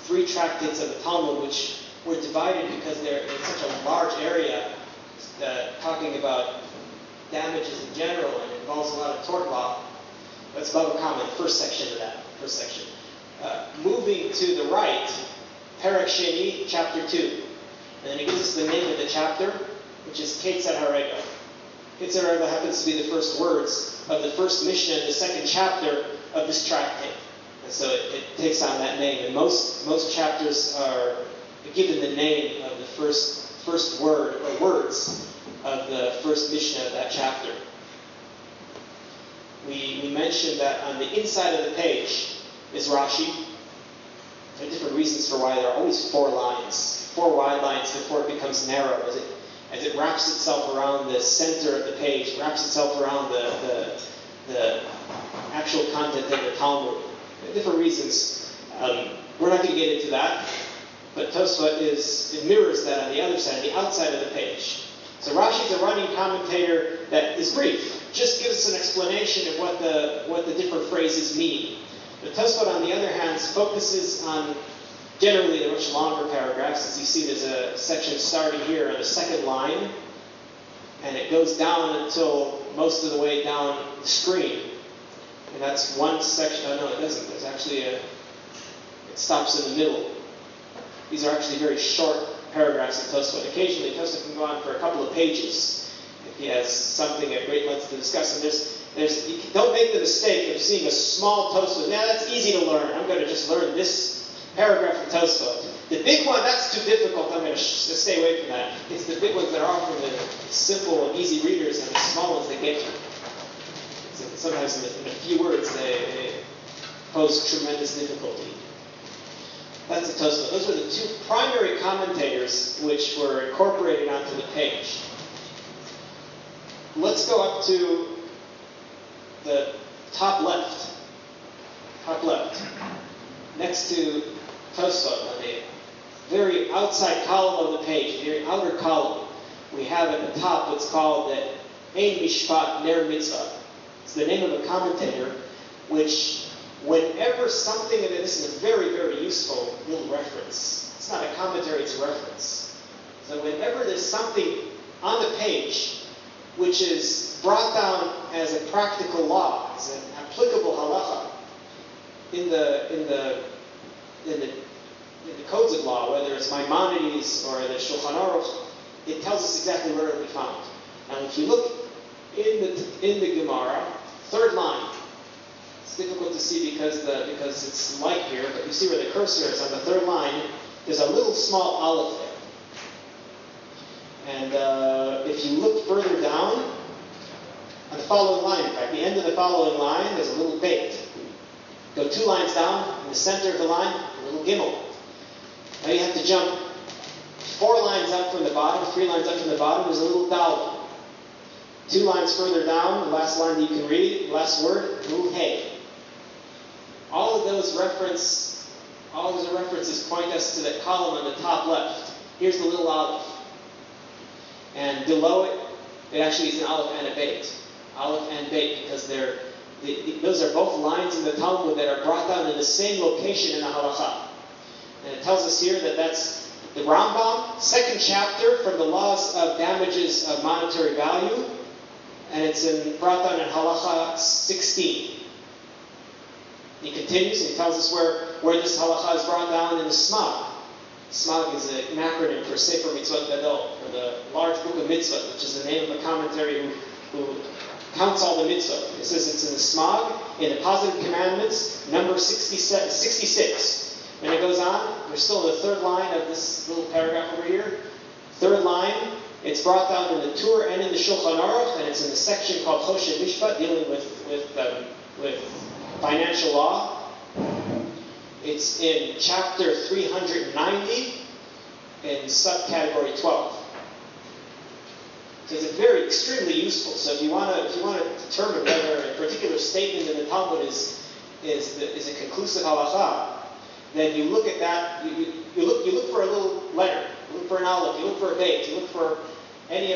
three tractates of the Talmud, which were divided because they're in such a large area, talking about damages in general, and involves a lot of tort law. That's Baba Kama, the first section of that. Moving to the right, Perek Sheni, chapter 2. And then it gives us the name of the chapter, which is Ketzar Harega. Ketzar Harega happens to be the first words of the first Mishnah in the second chapter of this tractate. And so it takes on that name. And most chapters are given the name of the first word or words of the first Mishnah of that chapter. We mentioned that on the inside of the page is Rashi. There are different reasons for why there are always 4 lines, 4 wide lines before it becomes narrow. As it as it wraps itself around the center of the page, wraps itself around the actual content of the Talmud. Different reasons. We're not going to get into that, but Tosfot it mirrors that on the other side, the outside of the page. So Rashi is a running commentator that is brief, just gives us an explanation of what the different phrases mean. The Tosfot, on the other hand, focuses on generally the much longer paragraphs. As you see, there's a section starting here on the second line, and it goes down until most of the way down the screen. And that's one section. Oh, no, it doesn't. There's actually it stops in the middle. These are actually very short paragraphs of Tosfot. Occasionally, Tosfot can go on for a couple of pages if he has something at great length to discuss. And don't make the mistake of seeing a small Tosfot. Now, that's easy to learn. I'm going to just learn this paragraph of Tosfot. The big one, that's too difficult. I'm going to stay away from that. It's the big ones that are often the simple and easy readers, and the small ones that get you. Sometimes in a few words, they pose tremendous difficulty. That's the Tosfot. Those were the two primary commentators which were incorporated onto the page. Let's go up to the top left. Top left. Next to Tosfot, on the very outside column of the page, the very outer column, we have at the top what's called the Ein Mishpat Ner Mitzvah. It's the name of a commentator, which whenever something, and this is a very, very useful little reference. It's not a commentary, it's a reference. So whenever there's something on the page which is brought down as a practical law, as an applicable halacha, in the codes of law, whether it's Maimonides or the Shulchan Aruch, it tells us exactly where it will be found. Now, if you look in the Gemara, third line, it's difficult to see because it's light here, but you see where the cursor is on the third line. There's a little small aleph there, and if you look further down on the following line, in fact, the end of the following line, there's a little bait. Go 2 lines down, in the center of the line, a little gimel. Now you have to jump 4 lines up from the bottom, 3 lines up from the bottom, there's a little dal. 2 lines further down, the last line that you can read, last word, a little hey. All of those references point us to the column on the top left. Here's the little aleph. And below it, it actually is an aleph and a beit. Aleph and beit, because those are both lines in the Talmud that are brought down in the same location in the halacha. And it tells us here that that's the Rambam, second chapter from the laws of damages of monetary value, and it's brought down in halacha 16. He continues and he tells us where this halacha is brought down in the Smag. Smag is an acronym for Sefer Mitzvot Gadol, or the large book of mitzvot, which is the name of a commentary who counts all the mitzvot. It says it's in the Smag, in the Positive Commandments, number 66. And it goes on, we're still in the third line of this little paragraph over here. Third line, it's brought down in the Tur and in the Shulchan Aruch, and it's in the section called Choshen Mishpat, dealing with financial law. It's in chapter 390 in subcategory 12. So it's very extremely useful. So if you want to determine whether a particular statement in the Talmud is a conclusive halacha, then you look at that. You look for a little letter. You look for an aleph. You look for a beit. You look for any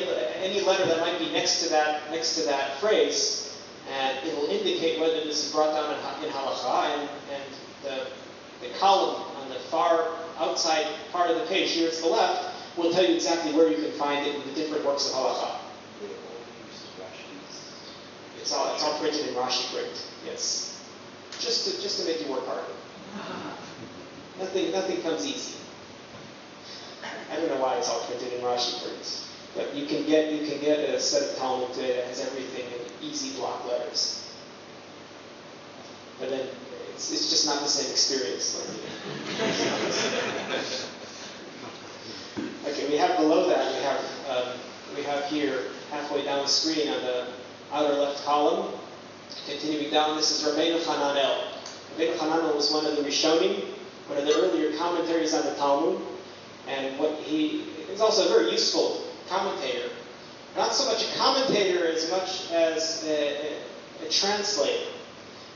letter that might be next to that phrase, and it will indicate whether this is brought down in halacha. And the column on the far outside part of the page, here it's the left, will tell you exactly where you can find it in the different works of halacha. It's all printed in Rashi print. Yes, just to make you work harder. Nothing comes easy. I don't know why it's all printed in Rashi print, but you can get a set of Talmud today that has everything in easy block letters. But then it's just not the same experience. Okay, we have below that we have here halfway down the screen on the outer left column. Continuing down, this is Rabbi Hananel. Rabbi Hananel was one of the Rishonim, one of the earlier commentaries on the Talmud, and it's also a very useful commentator. Not so much a commentator as much as a translator.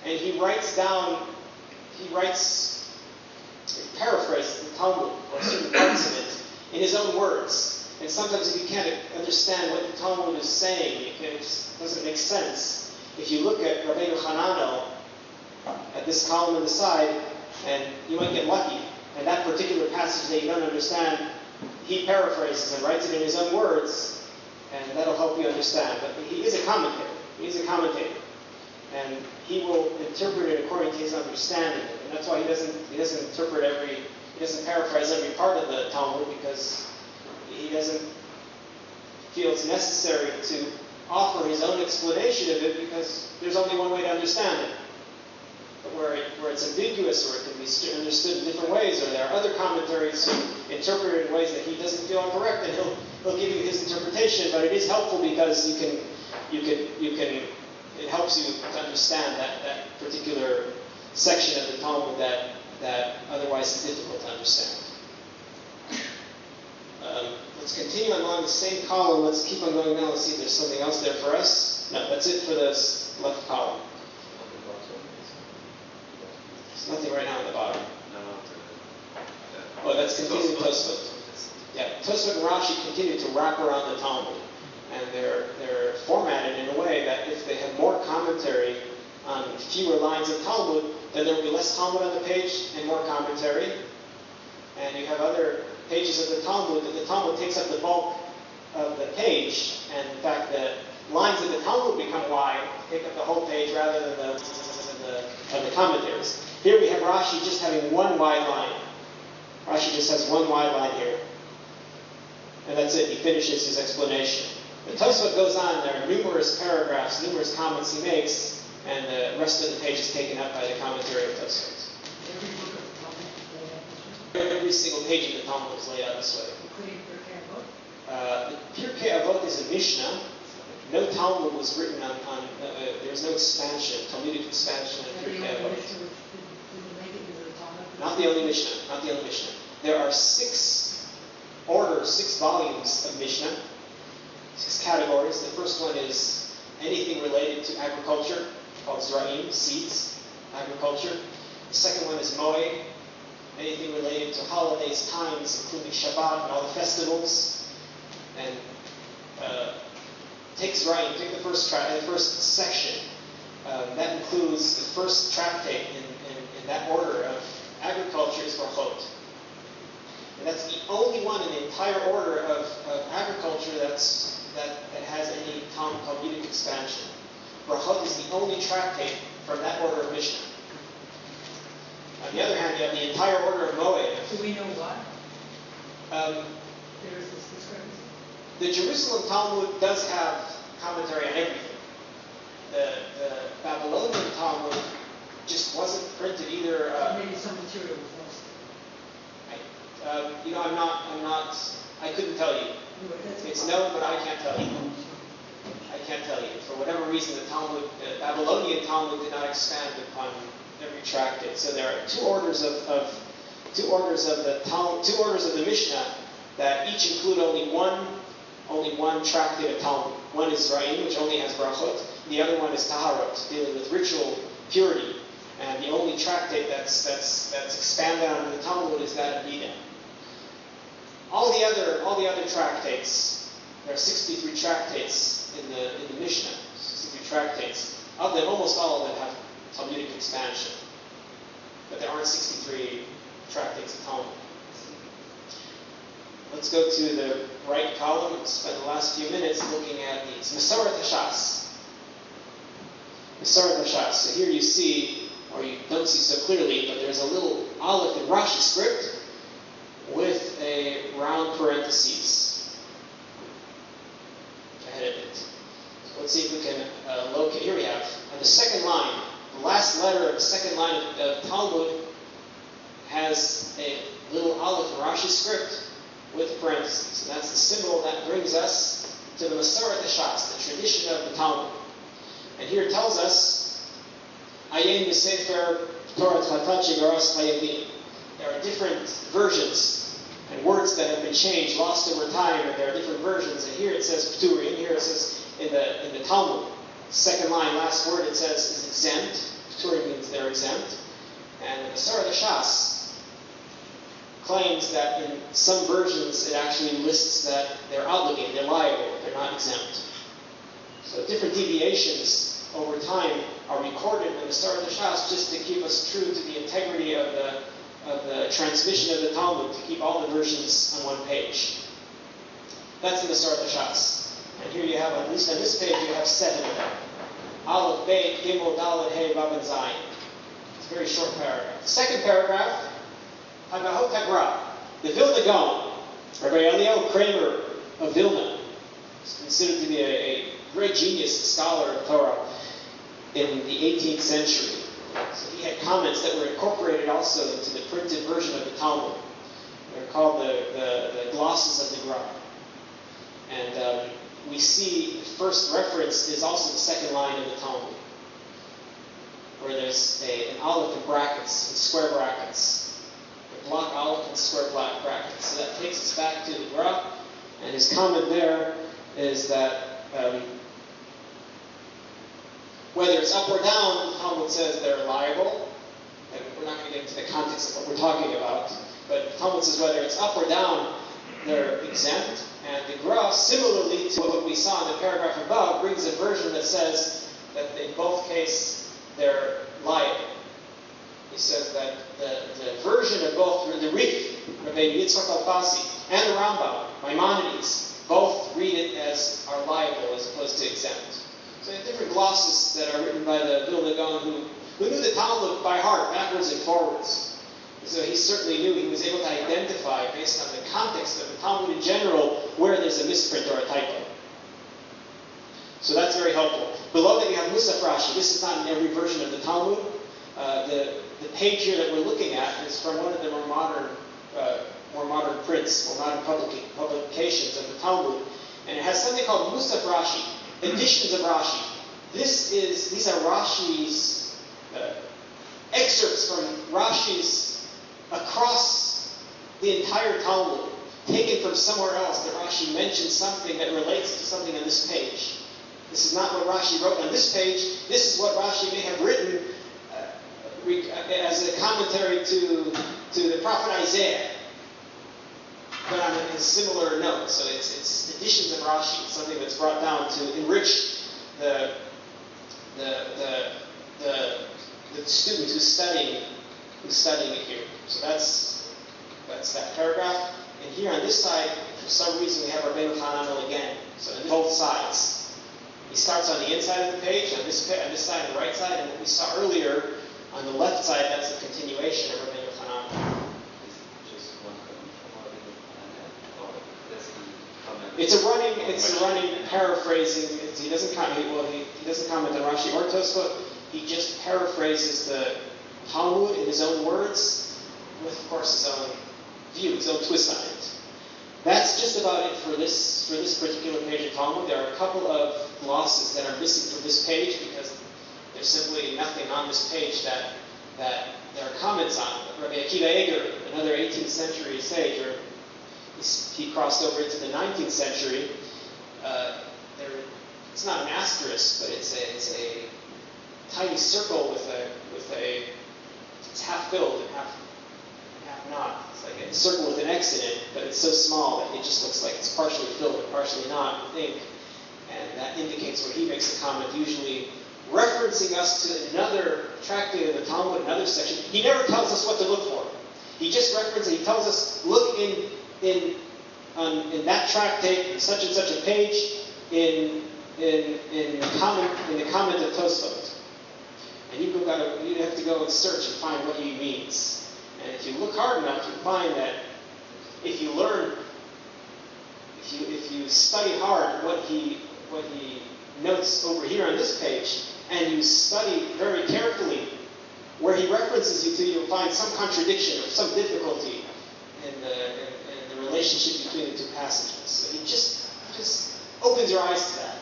And he paraphrases the Talmud or certain parts of it in his own words. And sometimes if you can't understand what the Talmud is saying, it doesn't make sense. If you look at Rabbi Hanano, at this column on the side, and you might get lucky, and that particular passage that you don't understand, he paraphrases and writes it in his own words, and that'll help you understand. But he is a commentator. He is a commentator. And he will interpret it according to his understanding. And that's why he doesn't paraphrase every part of the Talmud, because he doesn't feel it's necessary to offer his own explanation of it, because there's only one way to understand it. But where it's ambiguous, or it can be understood in different ways, or there are other commentaries who interpret it in ways that he doesn't feel are correct, and he'll give you his interpretation. But it is helpful because it helps you to understand that particular section of the Talmud that otherwise is difficult to understand. Let's continue along the same column. Let's keep on going down. Let's see if there's something else there for us. No, that's it for this left column. There's nothing right now at the bottom. Oh, that's continuing Tosfot. Yeah, Tosfot and Rashi continue to wrap around the Talmud. And they're formatted in a way that if they have more commentary on fewer lines of Talmud, then there will be less Talmud on the page and more commentary. And you have other pages of the Talmud that the Talmud takes up the bulk of the page. And in fact, the lines of the Talmud become wide, take up the whole page rather than the commentaries. Here we have Rashi just having one wide line. Rashi just has one wide line here. And that's it. He finishes his explanation. The Tosfot goes on. There are numerous paragraphs, numerous comments he makes, and the rest of the page is taken up by the commentary of Tosfot. Every single page of the Talmud is laid out this way. The Pirkei Avot is a Mishnah. No Talmud was written on there's no expansion, Talmudic expansion of Pirkei Avot. Not the only Mishnah. Not the only Mishnah. There are 6 volumes of Mishnah. 6 categories. The first one is anything related to agriculture, called Zra'im, seeds, agriculture. The second one is Moed, anything related to holidays, times, including Shabbat and all the festivals. And take Zra'im, take the first section. That includes the first tractate in that order of agriculture is Brachot. And that's the only one in the entire order of agriculture that has any Talmudic expansion. Brachot is the only tractate from that order of Mishnah. On the other hand, you have the entire order of Moed. Do we know why? There is this discrepancy. The Jerusalem Talmud does have commentary on everything. The Babylonian Talmud just wasn't printed either. Maybe some material was lost. I couldn't tell you. It's known, but I can't tell you. I can't tell you. For whatever reason, the Babylonian Talmud did not expand upon every tractate. So there are two orders of the Mishnah that each include only one tractate of Talmud. One is Zra'im, which only has brachot. The other one is Taharot, dealing with ritual purity. And the only tractate that's expanded on the Talmud is that of Nida. All the other tractates, there are 63 tractates in the Mishnah, 63 tractates. Of them, almost all of them have Talmudic expansion. But there aren't 63 tractates of Talmud. Let's go to the right column and spend the last few minutes looking at these. Masoret HaShas. Masoret HaShas. So here you see, or you don't see so clearly, but there's a little aleph in Rashi script with a round parentheses ahead of it. So let's see if we can locate. Here we have, on the second line, the last letter of the second line of Talmud has a little aleph in Rashi script with parentheses. And that's the symbol that brings us to the Masoret HaShas, the tradition of the Talmud. And here it tells us, Ayin B'Sefer Torah Tchatat Shegaras Hayavim. There are different versions, and words that have been changed, lost over time, and there are different versions. And here it says Pturi, and here it says in the Talmud, second line, last word, it says is exempt. Pturi means they're exempt. And the Sar Shas claims that in some versions it actually lists that they're obligated, they're liable, they're not exempt. So different deviations over time are recorded in the Sar Shas just to keep us true to the integrity of the transmission of the Talmud, to keep all the versions on one page. That's in the Sar Shas. And here you have, at least on this page, you have 7 of them. Aleph, Beit, Gimel, Dalet, Hey, Vav, and Zayin. It's a very short paragraph. The second paragraph, Hagahot Hagra, the Vilna Gaon, Rabbi Eliyahu Kramer of Vilna, is considered to be a great genius, scholar of Torah in the 18th century. So he had comments that were incorporated also into the printed version of the Talmud. They're called the glosses of the Gra. And we see the first reference is also the second line of the Talmud, where there's an aleph in brackets, in square brackets. The block aleph and square black brackets. So that takes us back to the Gra. And his comment there is that whether it's up or down, the Talmud says they're liable. And we're not going to get into the context of what we're talking about. But the Talmud says whether it's up or down, they're exempt. And the Gra, similarly to what we saw in the paragraph above, brings a version that says that in both cases they're liable. He says that the version of both the Rif, Rabbi Yitzchak Alfasi, and the Rambam, Maimonides, both read it as are liable as opposed to exempt. So there are different glosses that are written by the Vilna Gaon who knew the Talmud by heart, backwards and forwards. So he certainly knew, he was able to identify, based on the context of the Talmud in general, where there's a misprint or a typo. So that's very helpful. Below that you have Musaf Rashi. This is not in every version of the Talmud. The page here that we're looking at is from one of the more modern prints, more modern publications of the Talmud. And it has something called Musaf Rashi, editions of Rashi. These are Rashi's excerpts from Rashi's across the entire Talmud, taken from somewhere else that Rashi mentions something that relates to something on this page. This is not what Rashi wrote on this page. This is what Rashi may have written as a commentary to the prophet Isaiah, but on a similar note. So it's editions of Rashi, something that's brought down to enrich the student who's studying it here. So that's that paragraph. And here on this side, for some reason, we have Rabbeinu Hananel again. So on both sides. He starts on the inside of the page, on this side and the right side, and what we saw earlier on the left side, that's the continuation of Rabbeinu Hananel. It's a running paraphrasing. He doesn't comment on Rashi or Tosfot. He just paraphrases the Talmud in his own words, with of course his own view, his own twist on it. That's just about it for this particular page of Talmud. There are a couple of glosses that are missing from this page because there's simply nothing on this page that there are comments on. Rabbi Akiva Eger, another 18th century sage, he crossed over into the 19th century. It's not an asterisk, but it's a tiny circle with a it's half filled and half not. It's like a circle with an X in it, but it's so small that it just looks like it's partially filled and partially not, I think. And that indicates where he makes a comment, usually referencing us to another tractate of the Talmud, another section. He never tells us what to look for. He just references, he tells us, look in that tractate, in such and such a page, in the comment of Tosfot. And you have to go and search and find what he means. And if you look hard enough, you find that if you study hard what he notes over here on this page, and you study very carefully where he references you to, you'll find some contradiction or some difficulty in the relationship between the two passages. So he just opens your eyes to that.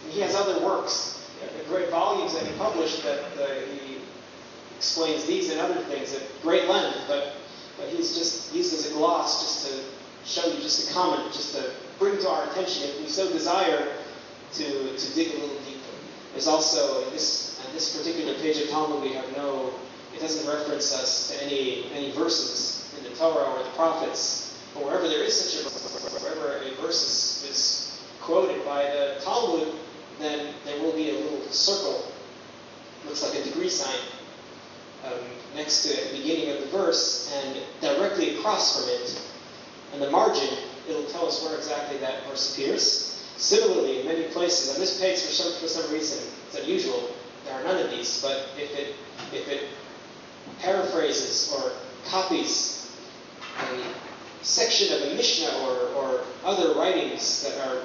And he has other works, great volumes that he published that he explains these and other things at great length, but but he's just used as a gloss just to show you, just a comment, just to bring to our attention if we so desire to dig a little deeper. There's also, on this particular page of Talmud, we have it doesn't reference us to any verses in the Torah or the prophets, but wherever there is such a verse, wherever a verse is quoted by the Talmud, then there will be a little circle, looks like a degree sign, next to the beginning of the verse, and directly across from it, in the margin, it'll tell us where exactly that verse appears. Similarly, in many places, on this page, for some reason, it's unusual, there are none of these, but if it paraphrases or copies a section of a Mishnah or other writings that are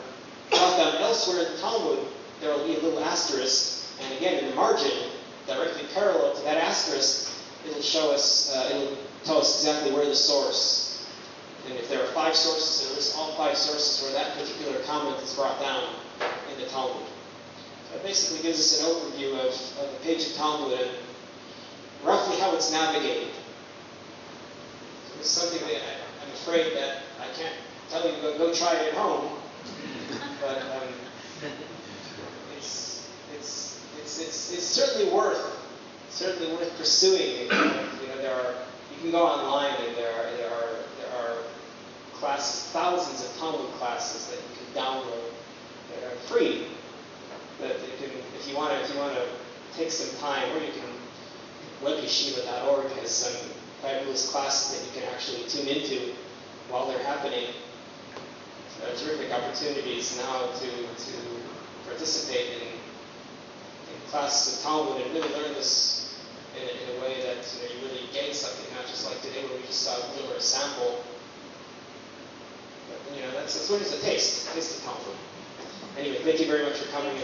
brought down elsewhere in the Talmud, there will be a little asterisk, and again, in the margin, directly parallel to that asterisk, it'll tell us exactly where the source. And if there are 5 sources, it'll list all 5 sources where that particular comment is brought down in the Talmud. So it basically gives us an overview of the page of Talmud and roughly how it's navigated. So this is something that I'm afraid that I can't tell you to go try it at home, but it's certainly worth pursuing. You can go online and there are classes, thousands of Talmud classes that you can download that are free. That if you want to take some time, or you can, webyeshiva.org has some fabulous classes that you can actually tune into while they're happening. Terrific opportunities now to participate in classes of Talmud and really learn this in a way that you really gain something, not just like today where we just saw a little or a sample. But that's what it's a taste of Talmud. Anyway, thank you very much for coming.